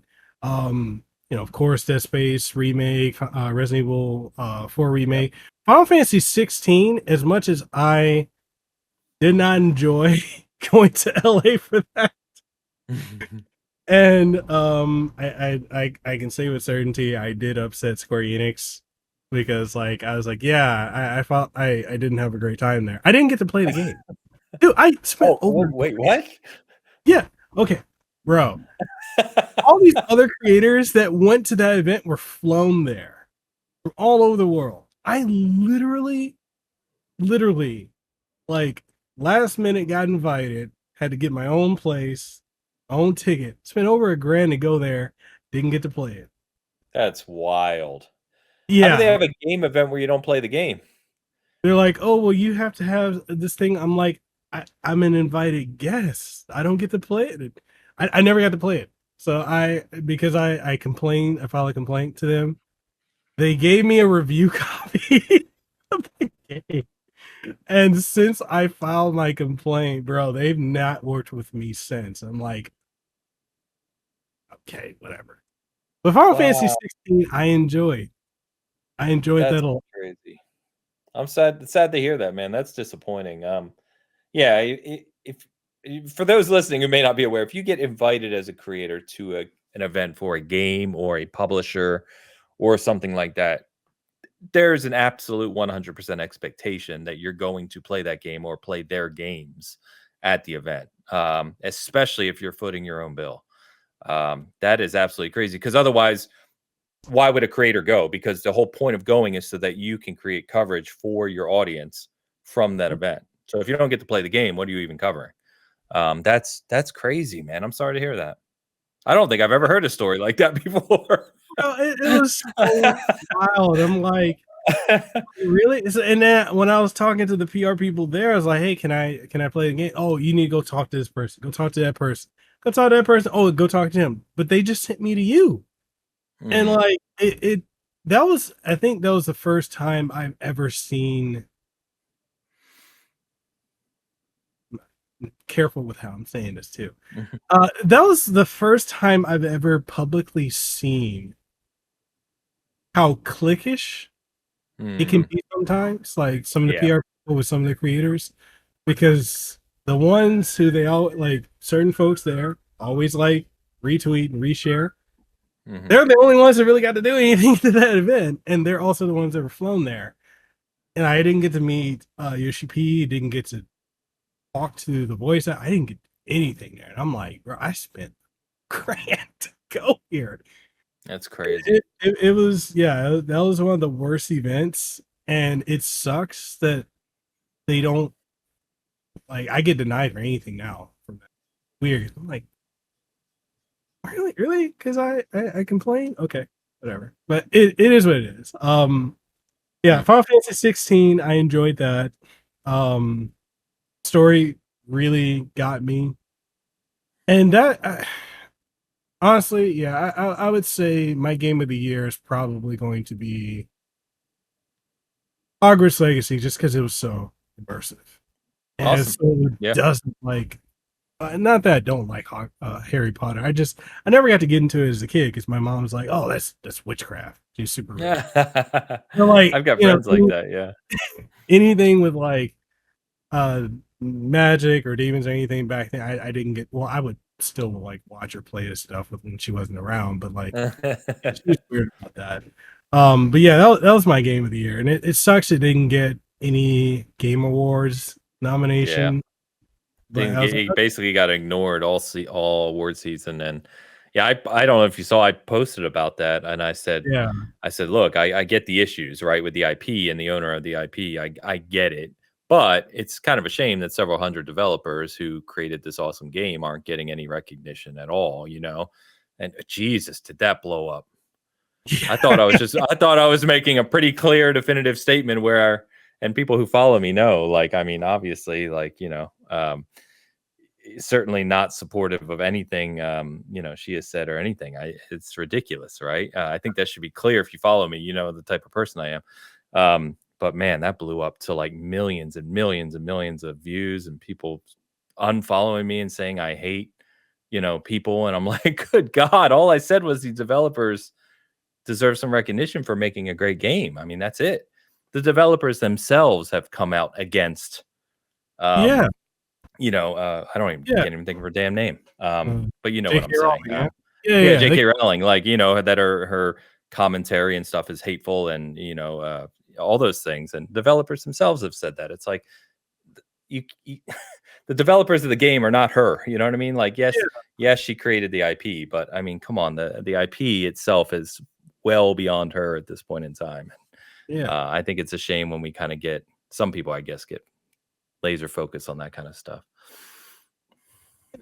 Of course, Dead Space remake, Resident Evil 4 remake, Final Fantasy 16. As much as I did not enjoy going to LA for that, and I can say with certainty I did upset Square Enix because like I was like, yeah, I felt I didn't have a great time there. I didn't get to play the game. Dude, I spent over Wait, what? Yeah, okay, bro. All these other creators that went to that event were flown there from all over the world. I literally, like last minute got invited, had to get my own place, my own ticket, spent over $1,000 to go there, didn't get to play it. That's wild. How do they Yeah. have a game event where you don't play the game? They're like, oh, well, you have to have this thing. I'm like, I'm an invited guest. I don't get to play it. I never got to play it. So because I complained, I filed a complaint to them. They gave me a review copy of the game. And since I filed my complaint, bro, they've not worked with me since. I'm like, okay, whatever. But Final Fantasy 16, I enjoyed. That's that a lot. crazy. I'm sad to hear that, man. That's disappointing. Yeah, if for those listening who may not be aware, if you get invited as a creator to an event for a game or a publisher or something like that, there's an absolute 100% expectation that you're going to play that game or play their games at the event, especially if you're footing your own bill. That is absolutely crazy because otherwise, why would a creator go? Because the whole point of going is so that you can create coverage for your audience from that event. So if you don't get to play the game, what are you even covering? That's crazy, man. I'm sorry to hear that. I don't think I've ever heard a story like that before. It was so wild. I'm like, really? And then when I was talking to the PR people there, I was like, hey, can I play the game? Oh, you need to go talk to this person. Go talk to that person. Go talk to that person. Oh, go talk to him. But they just sent me to you. And like I think that was the first time I've ever seen. Careful with how I'm saying this too. That was the first time I've ever publicly seen how cliquish it can be sometimes. Like some of the PR people with some of the creators, because the ones who they all like, certain folks there always like retweet and reshare. They're the only ones that really got to do anything to that event, and they're also the ones that were flown there. And I didn't get to meet Yoshi P, didn't get to talk to the voice. I didn't get anything there. And I'm like, bro, I spent $1,000 to go here. That's crazy. It was, yeah, that was one of the worst events. And it sucks that they don't, like, I get denied for anything now from that. Weird. I'm like, really? Because I complain? Okay, whatever. But it is what it is. Yeah, Final Fantasy 16, I enjoyed that. Story really got me. And that, honestly, yeah, I would say my game of the year is probably going to be Hogwarts Legacy, just because it was so immersive. And Awesome. so doesn't like, not that I don't like Harry Potter. I never got to get into it as a kid because my mom was like, "Oh, that's witchcraft." She's super. Yeah. Like, I've got friends like that. Yeah. Anything with like Magic or Demons or anything back then. I didn't get. Well, I would still like watch her play this stuff when she wasn't around, but like she was weird about that. But yeah, that was my game of the year, and it sucks it didn't get any Game Awards nomination. But I was like, He basically got ignored all award season, and yeah, I don't know if you saw, I posted about that, and I said, yeah, look, I get the issues, right, with the IP and the owner of the IP. I get it, but it's kind of a shame that several hundred developers who created this awesome game aren't getting any recognition at all, you know. And Jesus, did that blow up? yeah. I thought I was making a pretty clear, definitive statement where, and people who follow me know, like, I mean, obviously, like, you know, certainly not supportive of anything, you know, she has said or anything. It's ridiculous, right? I think that should be clear. If you follow me, you know the type of person I am. But man, that blew up to like millions and millions and millions of views, and people unfollowing me and saying I hate, you know, people. And I'm like, good God, all I said was these developers deserve some recognition for making a great game. I mean, that's it. The developers themselves have come out against, Yeah, you know, I don't even can't even think of her damn name. But you know what J.K. I'm saying. Rowling, Yeah, J.K. Rowling, like, you know, that her commentary and stuff is hateful, and you know, all those things. And developers themselves have said that. It's like you the developers of the game are not her. You know what I mean? Like, yes, she created the IP, but I mean, come on, the IP itself is well beyond her at this point in time. yeah. I think it's a shame when we kind of get, some people, I guess, get laser focused on that kind of stuff.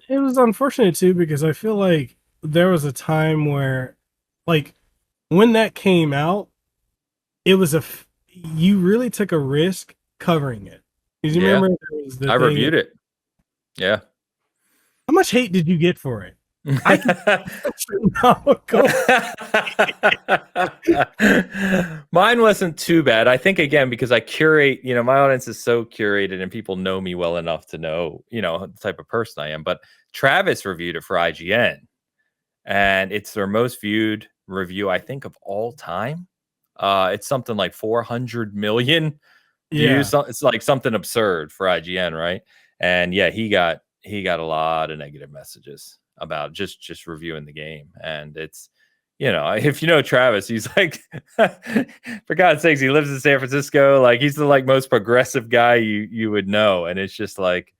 It was unfortunate too because I feel like there was a time where, like, when that came out, it was you really took a risk covering it. Because you remember there was the I reviewed it. Yeah. How much hate did you get for it? I Mine wasn't too bad. I think, again, because I curate, you know, my audience is so curated and people know me well enough to know, you know, the type of person I am. But Travis reviewed it for IGN, and it's their most viewed review, I think, of all time. It's something like 400 million views. yeah. It's like something absurd for IGN, right? And yeah, he got a lot of negative messages about just reviewing the game. And it's, you know, if you know Travis, he's like, for God's sakes, he lives in San Francisco. Like, he's the like most progressive guy you would know. And it's just like,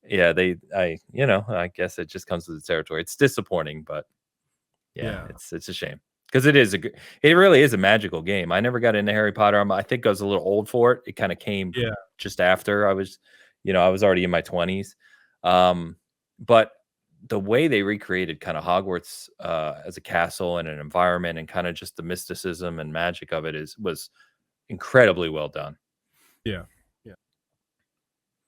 yeah, you know, I guess it just comes to the territory. It's disappointing, but yeah. It's a shame, because it really is a magical game. I never got into Harry Potter. I think I was a little old for it. It kind of came just after I was, you know, I was already in my 20s. But the way they recreated kind of Hogwarts as a castle and an environment, and kind of just the mysticism and magic of it was incredibly well done. Yeah.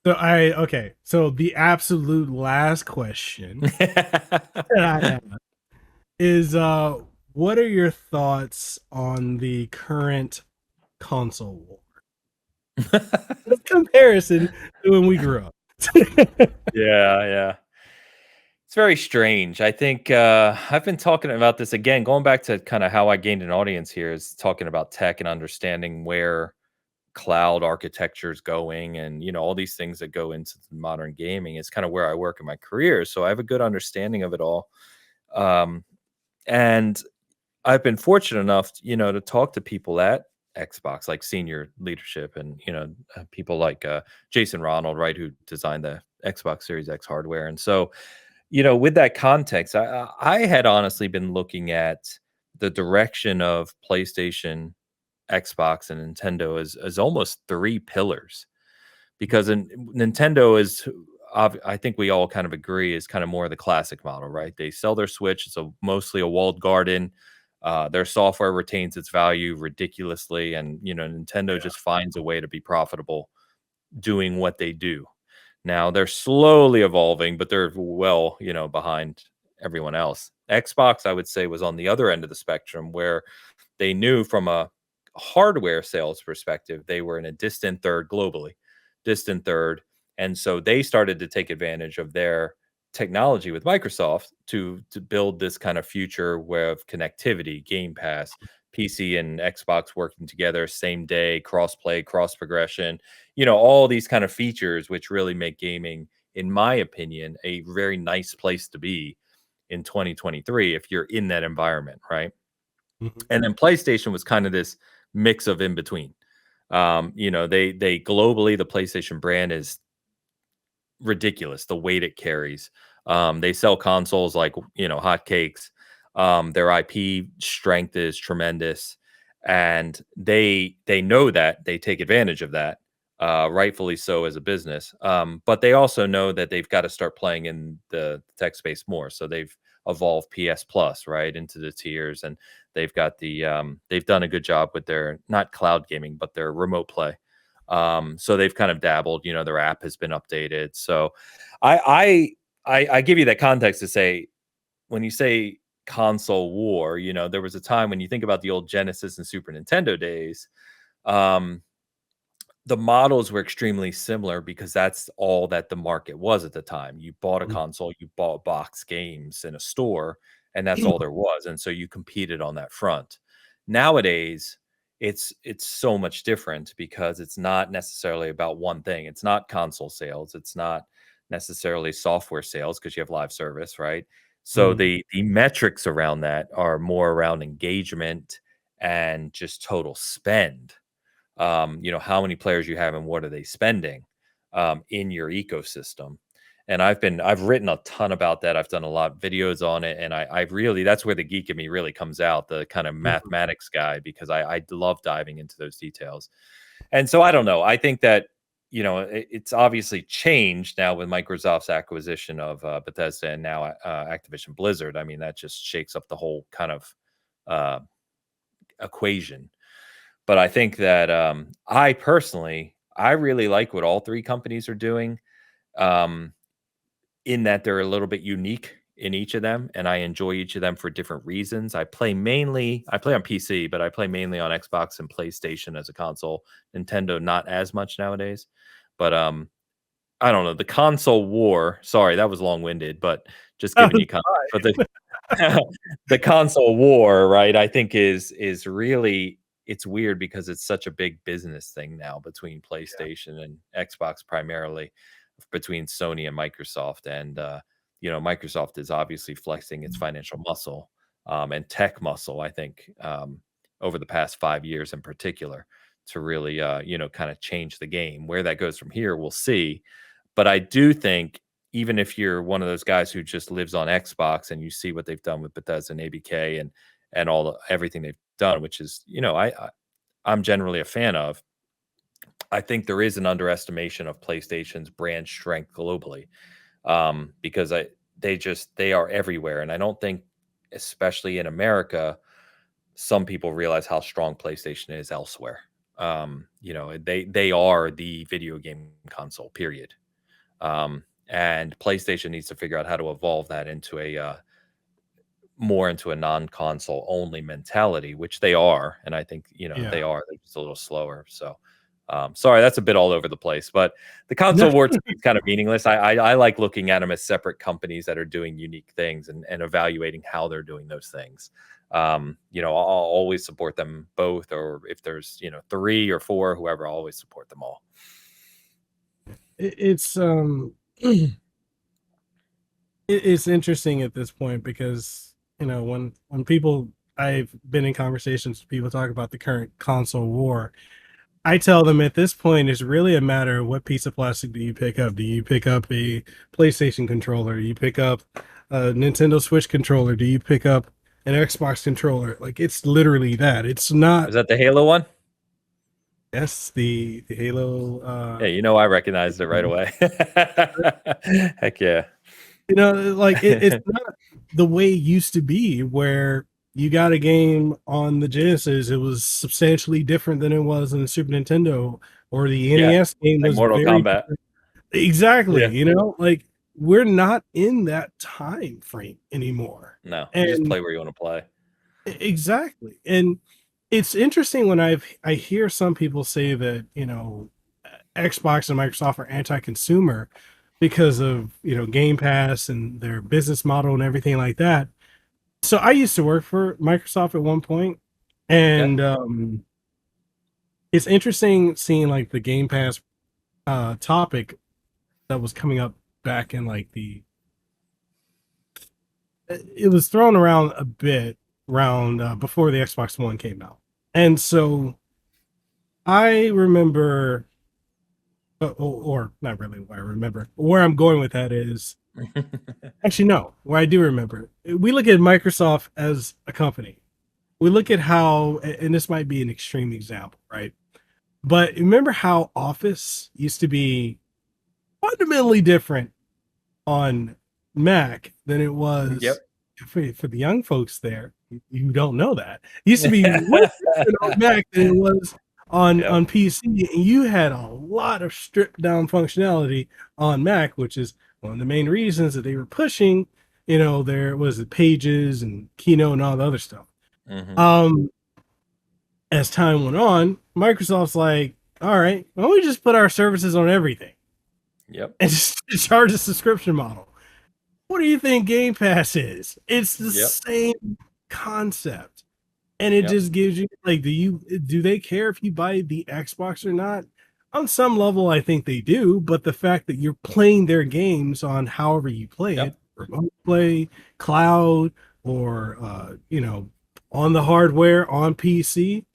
So the absolute last question that I have is what are your thoughts on the current console war? In comparison to when we grew up. Yeah. It's very strange. I think I've been talking about this again, going back to kind of how I gained an audience here, is talking about tech and understanding where cloud architecture is going, and, you know, all these things that go into modern gaming. Is kind of where I work in my career. So I have a good understanding of it all. And I've been fortunate enough, you know, to talk to people at Xbox, like senior leadership, and, you know, people like Jason Ronald, right, who designed the Xbox Series X hardware. And so, you know, with that context, I had honestly been looking at the direction of PlayStation, Xbox, and Nintendo as almost three pillars, because Nintendo is, I think we all kind of agree, is kind of more of the classic model, right? They sell their Switch. It's mostly a walled garden. Their software retains its value ridiculously, and, you know, Nintendo just finds a way to be profitable doing what they do. Now they're slowly evolving, but they're well, you know, behind everyone else. Xbox, I would say, was on the other end of the spectrum, where they knew from a hardware sales perspective, they were in a distant third globally, distant third. And so they started to take advantage of their technology with Microsoft to build this kind of future where of connectivity, Game Pass, PC and Xbox working together same day, cross play, cross progression, all these kind of features, which really make gaming, in my opinion, a very nice place to be in 2023 if you're in that environment, right? Mm-hmm. And then PlayStation was kind of this mix of in between. They globally, the PlayStation brand is ridiculous, the weight it carries. They sell consoles like hotcakes. Their IP strength is tremendous, and they know that, they take advantage of that, rightfully so as a business. But they also know that they've got to start playing in the tech space more. So they've evolved PS Plus right into the tiers, and they've got they've done a good job with their, not cloud gaming, but their remote play. So they've kind of dabbled, their app has been updated. So I give you that context to say, when you say console war, there was a time when you think about the old Genesis and Super Nintendo days, the models were extremely similar because that's all that the market was at the time. You bought a console, you bought box games in a store, and that's all there was. And so you competed on that front. Nowadays, it's so much different because it's not necessarily about one thing. It's not console sales. It's not necessarily software sales because you have live service, right? So the metrics around that are more around engagement and just total spend. How many players you have and what are they spending in your ecosystem. And I've written a ton about that. I've done a lot of videos on it, and I really, that's where the geek in me really comes out, the kind of mathematics guy, because I love diving into those details. And so I don't know. I think that it's obviously changed now with Microsoft's acquisition of Bethesda and now Activision Blizzard. I mean, that just shakes up the whole kind of equation. But I think that I personally, I really like what all three companies are doing, in that they're a little bit unique in each of them, and I enjoy each of them for different reasons. I play on PC, but I play mainly on Xbox and PlayStation as a console. Nintendo, not as much nowadays. But I don't know. The console war, sorry, that was long-winded, but just giving you context. But the console war, right, I think is really, it's weird because it's such a big business thing now between PlayStation and Xbox, primarily between Sony and Microsoft. And Microsoft is obviously flexing its financial muscle and tech muscle, I think, over the past 5 years in particular, to really kind of change the game. Where that goes from here, we'll see. But I do think, even if you're one of those guys who just lives on Xbox and you see what they've done with Bethesda and ABK and everything they've done, which is, I'm generally a fan of, I think there is an underestimation of PlayStation's brand strength globally, because they are everywhere. And I don't think, especially in America, some people realize how strong PlayStation is elsewhere. They are the video game console, period. And PlayStation needs to figure out how to evolve that into more into a non-console only mentality, which they are. And I think, they are. They're just a little slower. So, sorry, that's a bit all over the place, but the console war to me is kind of meaningless. I like looking at them as separate companies that are doing unique things and evaluating how they're doing those things. I'll always support them both, or if there's, 3 or 4, whoever, I'll always support them all. It's it's interesting at this point because when people, I've been in conversations with people talk about the current console war, I tell them at this point it's really a matter of what piece of plastic do you pick up. Do you pick up a PlayStation controller? Do you pick up a Nintendo Switch controller? Do you pick up an Xbox controller? Like, it's literally that. It's not. Is that the Halo one? Yes, the Halo. Yeah, I recognized it right away. Heck yeah. Like it's not the way it used to be, where you got a game on the Genesis, it was substantially different than it was in the Super Nintendo, or the NES game was Mortal Kombat. Different. Exactly. Yeah. Like, we're not in that time frame anymore. No, you just play where you want to play. Exactly. And it's interesting when I hear some people say that, Xbox and Microsoft are anti-consumer because of, Game Pass and their business model and everything like that. So I used to work for Microsoft at one point, And it's interesting seeing like the Game Pass topic that was coming up back in like it was thrown around a bit around before the Xbox One came out. And so I remember, or not really what I remember, where I'm going with that is actually, no, where I do remember. We look at Microsoft as a company. We look at how, and this might be an extreme example, right? But remember how Office used to be fundamentally different on Mac than it was for the young folks there. You don't know that. It used to be way different on Mac than it was on PC, and you had a lot of stripped down functionality on Mac, which is one of the main reasons that they were pushing. There was Pages and Keynote and all the other stuff. As time went on, Microsoft's like, all right, why don't we just put our services on everything? And just charge a subscription model. What do you think Game Pass is? It's the same concept. And it just gives you like, do they care if you buy the Xbox or not? On some level, I think they do, but the fact that you're playing their games on however you play it, remote play, cloud, or on the hardware, on PC,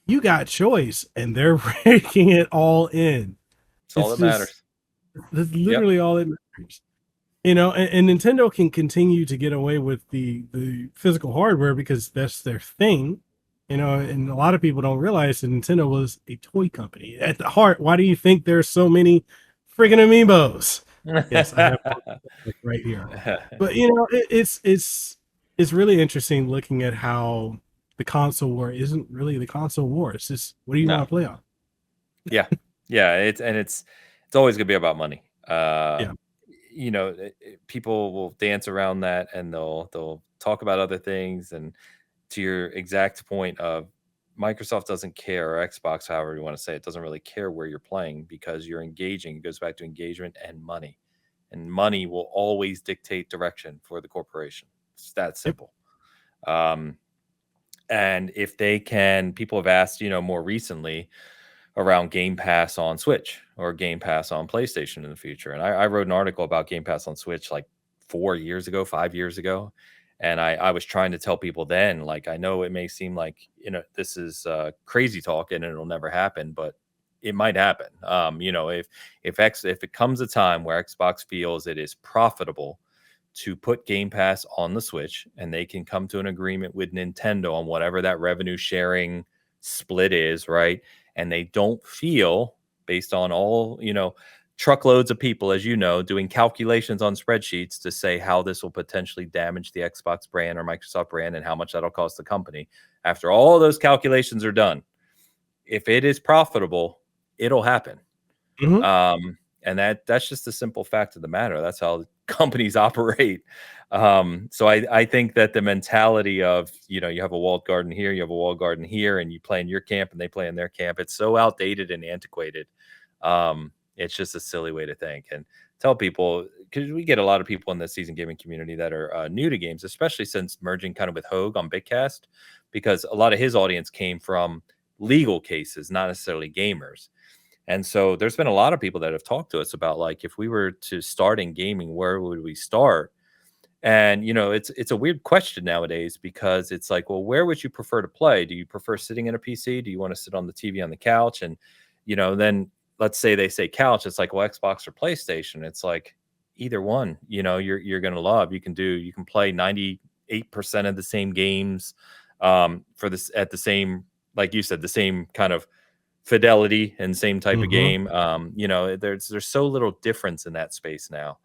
you got choice, and they're breaking it all in. It's all that matters. That's literally all it matters. And Nintendo can continue to get away with the physical hardware because that's their thing. And a lot of people don't realize that Nintendo was a toy company. At the heart, why do you think there's so many freaking amiibos? Yes, I have right here. But it's really interesting looking at how the console war isn't really the console war. It's just, what do you want to play on? It's always gonna be about money. People will dance around that and they'll talk about other things. And to your exact point of Microsoft doesn't care, or Xbox, however you want to say it, doesn't really care where you're playing because you're engaging. It goes back to engagement and money. And money will always dictate direction for the corporation. It's that simple. And if they can, people have asked, more recently around Game Pass on Switch or Game Pass on PlayStation in the future. And I wrote an article about Game Pass on Switch like 5 years ago. And I was trying to tell people then, like, I know it may seem like, this is crazy talk and it'll never happen, but it might happen. If it comes a time where Xbox feels it is profitable to put Game Pass on the Switch and they can come to an agreement with Nintendo on whatever that revenue sharing split is, right? And they don't feel, based on all, truckloads of people, as you know, doing calculations on spreadsheets to say how this will potentially damage the Xbox brand or Microsoft brand and how much that'll cost the company. After all those calculations are done, if it is profitable, it'll happen. And that's just the simple fact of the matter. That's how companies operate. So I think that the mentality of, you have a walled garden here, you have a walled garden here, and you play in your camp and they play in their camp. It's so outdated and antiquated. It's just a silly way to think. And tell people, because we get a lot of people in the season gaming community that are new to games, especially since merging kind of with Hogue on BitCast, because a lot of his audience came from legal cases, not necessarily gamers. And so there's been a lot of people that have talked to us about, like, if we were to start in gaming, where would we start? And, it's a weird question nowadays because it's like, well, where would you prefer to play? Do you prefer sitting in a PC? Do you want to sit on the TV on the couch? And, then let's say they say couch, it's like, well, Xbox or PlayStation. It's like either one, you're going to love. You can play 98% of the same games for this at the same, like you said, the same kind of fidelity and same type of game. There's so little difference in that space now.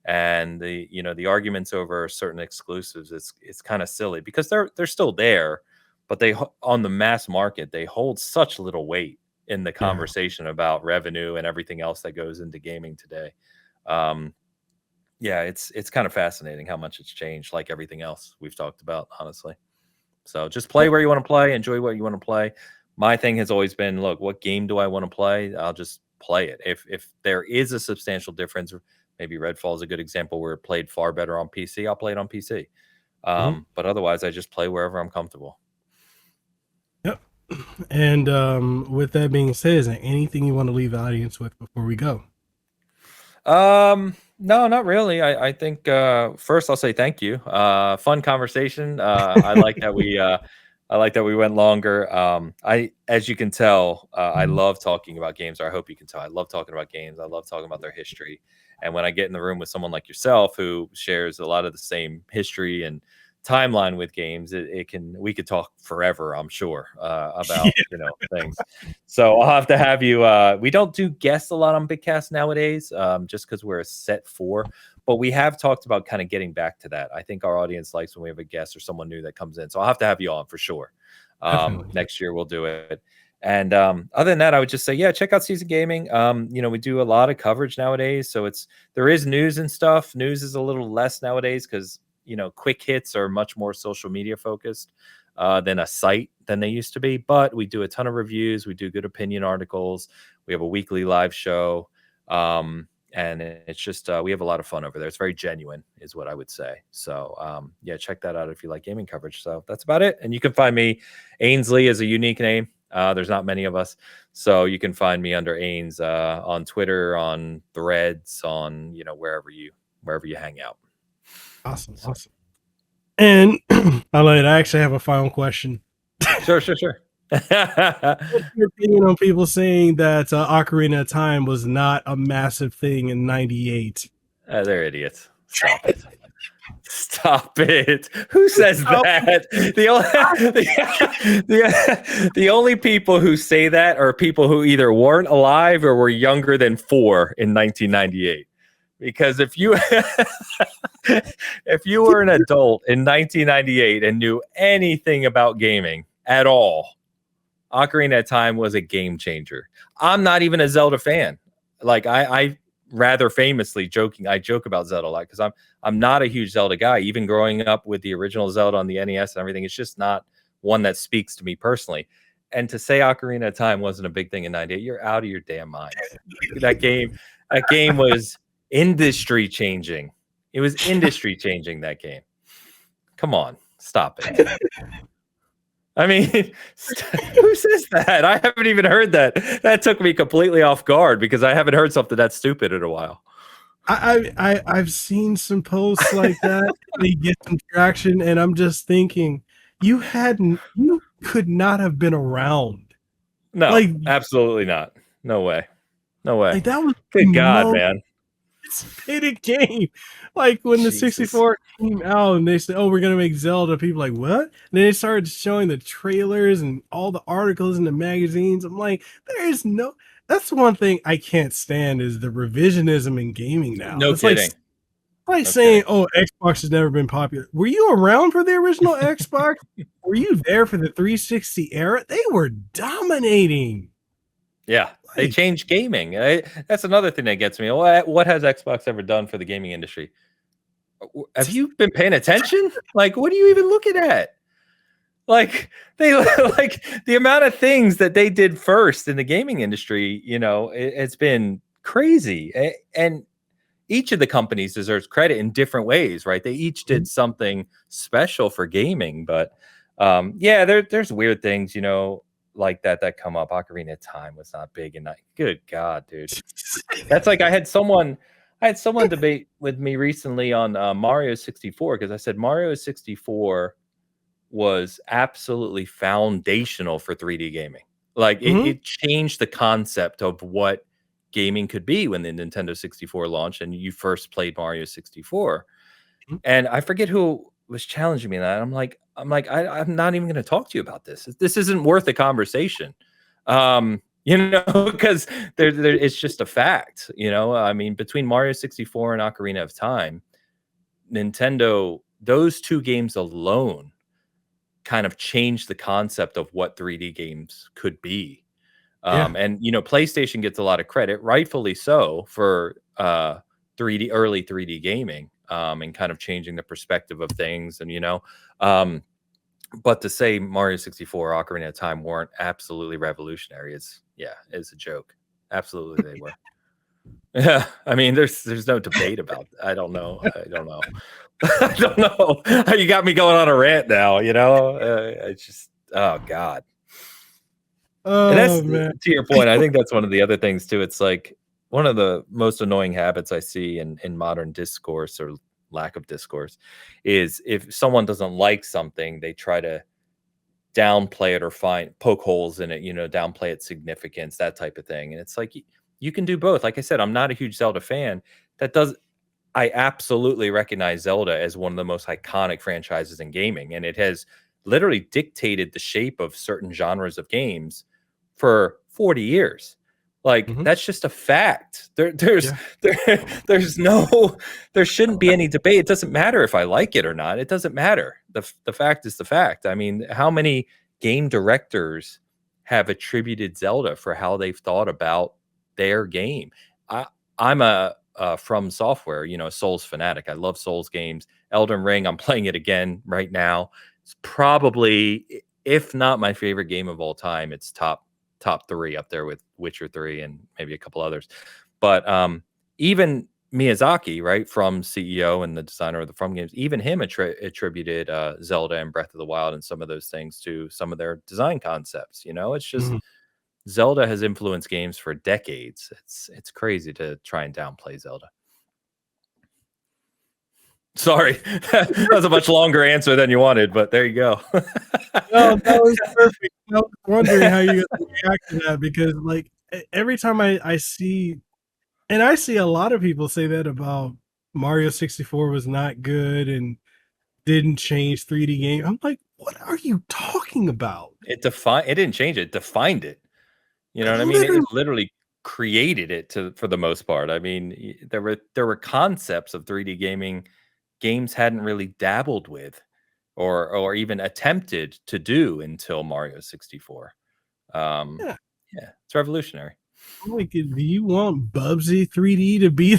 And the arguments over certain exclusives, it's kind of silly because they're still there, but they, on the mass market, they hold such little weight in the conversation about revenue and everything else that goes into gaming today. It's kind of fascinating how much it's changed, like everything else we've talked about, honestly. So just play where you want to play, enjoy what you want to play. My thing has always been, look, what game do I want to play? I'll just play it. If there is a substantial difference, maybe Redfall is a good example where it played far better on PC, I'll play it on PC. But otherwise, I just play wherever I'm comfortable. And with that being said, is there anything you want to leave the audience with before we go? No, not really. I think first I'll say thank you. Fun conversation. I like that we went longer. As you can tell, I love talking about games, or I hope you can tell. I love talking about games. I love talking about their history. And when I get in the room with someone like yourself who shares a lot of the same history and timeline with games, we could talk forever, I'm sure, about things. So I'll have you. We don't do guests a lot on BitCast nowadays, just because we're a set 4. But we have talked about kind of getting back to that. I think our audience likes when we have a guest or someone new that comes in. So I'll have you on for sure. Next year we'll do it. And other than that, I would just say, yeah, check out Season Gaming. We do a lot of coverage nowadays. So there is news and stuff. News is a little less nowadays because quick hits are much more social media focused than a site than they used to be. But we do a ton of reviews. We do good opinion articles. We have a weekly live show. And it's just, we have a lot of fun over there. It's very genuine is what I would say. So yeah, check that out if you like gaming coverage. So that's about it. And you can find me. Ainsley is a unique name. There's not many of us. So you can find me under Ains on Twitter, on Threads, on, wherever you hang out. Awesome. And I actually have a final question. Sure. What's your opinion on people saying that Ocarina of Time was not a massive thing in '98? They're idiots. Stop it. Who says that? The only people who say that are people who either weren't alive or were younger than 4 in 1998. Because if you were an adult in 1998 and knew anything about gaming at all, Ocarina of Time was a game changer. I'm not even a Zelda fan. Like I rather famously I joke about Zelda a lot because I'm not a huge Zelda guy. Even growing up with the original Zelda on the NES and everything, it's just not one that speaks to me personally. And to say Ocarina of Time wasn't a big thing in '98, you're out of your damn mind. That game was industry changing. It was industry changing, that game. Come on, stop it. I mean, who says that? I haven't even heard that. That took me completely off guard because I haven't heard something that stupid in a while. I've seen some posts like that. They get some traction, and I'm just thinking, you could not have been around. No, absolutely not. No way. Like, that was good God, man. Anticipated game. Like when the 64 came out and they said, "Oh, we're gonna make Zelda," people like, what? And then they started showing the trailers and all the articles in the magazines. I'm like, that's one thing I can't stand is the revisionism in gaming now. No it's kidding. Like saying, "Oh, Xbox has never been popular." Were you around for the original Xbox? Were you there for the 360 era? They were dominating. Yeah, they changed gaming. That's another thing that gets me. What has Xbox ever done for the gaming industry? Have you been paying attention? Like, what are you even looking at? Like, the amount of things that they did first in the gaming industry, it's been crazy. And each of the companies deserves credit in different ways, right? They each did something special for gaming. But yeah, there's weird things, like that come up. Ocarina of Time was not big and good God, dude. That's like I had someone debate with me recently on Mario 64 because I said Mario 64 was absolutely foundational for 3D gaming. Like it changed the concept of what gaming could be when the Nintendo 64 launched and you first played Mario 64. And I forget who was challenging me that. I'm like, I'm not even going to talk to you about this. This isn't worth a conversation. Because it's just a fact, I mean, between Mario 64 and Ocarina of Time, Nintendo, those two games alone kind of changed the concept of what 3D games could be. And, PlayStation gets a lot of credit, rightfully so, for early 3D gaming and kind of changing the perspective of things. And, but to say Mario 64, Ocarina of Time weren't absolutely revolutionary is a joke. Absolutely, they were. Yeah, I mean, there's no debate about that. I don't know. I don't know. You got me going on a rant now. It's just, oh God. And that's man. to your point. I think that's one of the other things too. It's like one of the most annoying habits I see in modern discourse or lack of discourse is if someone doesn't like something, they try to downplay it or poke holes in it, downplay its significance, that type of thing. And it's like you can do both. Like I said, I'm not a huge Zelda fan. I absolutely recognize Zelda as one of the most iconic franchises in gaming, and it has literally dictated the shape of certain genres of games for 40 years. Like that's just a fact. There shouldn't be any debate. It doesn't matter if I like it or not. It doesn't matter. The fact is the fact. I mean, how many game directors have attributed Zelda for how they've thought about their game? I'm a From Software, Souls fanatic. I love Souls games. Elden Ring, I'm playing it again right now. It's probably, if not my favorite game of all time, it's top 3 up there with Witcher 3 and maybe a couple others. But even Miyazaki, right, From CEO and the designer of the From games, even him attributed Zelda and Breath of the Wild and some of those things to some of their design concepts. It's just Zelda has influenced games for decades. It's crazy to try and downplay Zelda. Sorry, that was a much longer answer than you wanted, but there you go. No, that was perfect. I was wondering how you react to that because, like, every time I see, and I see a lot of people say that about Mario 64 was not good and didn't change 3D game. I'm like, what are you talking about? It didn't change it. It defined it. You know what I mean? It literally created it for the most part. I mean, there were concepts of 3D gaming games hadn't really dabbled with or even attempted to do until Mario 64. Yeah, it's revolutionary. I'm like, do you want Bubsy 3D to be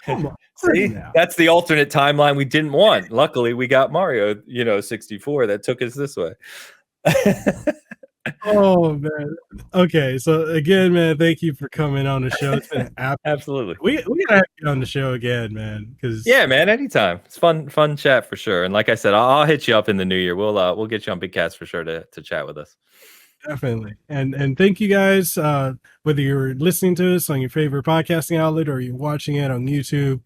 Come on, see, that's the alternate timeline we didn't want. Luckily, we got Mario, 64 that took us this way. Oh man. Okay, so again, man, thank you for coming on the show. It's been absolutely. We gotta have you on the show again, man. Because man, anytime. It's fun chat for sure. And like I said, I'll hit you up in the new year. We'll get you on BitCast for sure to chat with us. Definitely. And thank you guys. Whether you're listening to us on your favorite podcasting outlet or you're watching it on YouTube,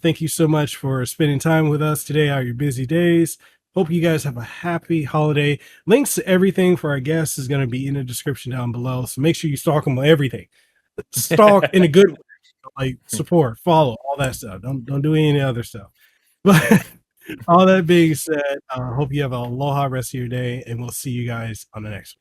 thank you so much for spending time with us today on your busy days. Hope you guys have a happy holiday. Links to everything for our guests is going to be in the description down below. So make sure you stalk them with everything. Stalk in a good way, like support, follow, all that stuff. Don't do any other stuff. But all that being said, hope you have an aloha rest of your day, and we'll see you guys on the next one.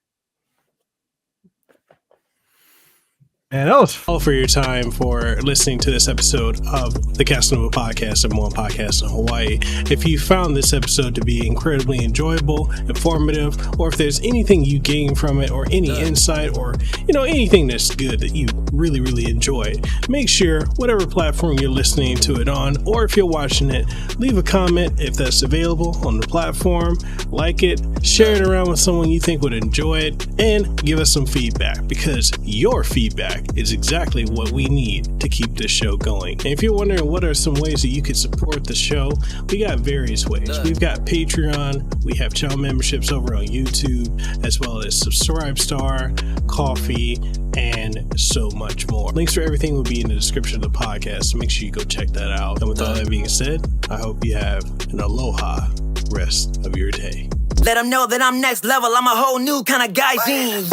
And that was all for your time for listening to this episode of the Kasanova podcast, number one podcast in Hawaii. If you found this episode to be incredibly enjoyable, informative, or if there's anything you gain from it or any insight or, anything that's good that you really, really enjoyed, make sure whatever platform you're listening to it on, or if you're watching it, leave a comment if that's available on the platform, like it, share it around with someone you think would enjoy it, and give us some feedback because your feedback is exactly what we need to keep this show going. And if you're wondering what are some ways that you could support the show, we got various ways. We've got Patreon, we have channel memberships over on YouTube, as well as Subscribestar, Coffee, and so much more. Links for everything will be in the description of the podcast, so make sure you go check that out. And with all that being said, I hope you have an aloha rest of your day. Let them know that I'm next level. I'm a whole new kind of guy.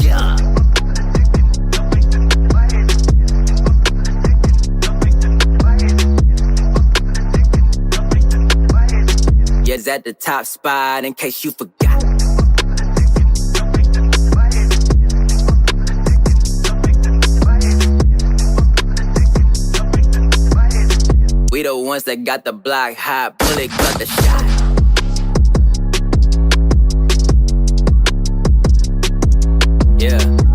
Yeah. Yes, at the top spot, in case you forgot. We the ones that got the block hot, bullet got the shot. Yeah.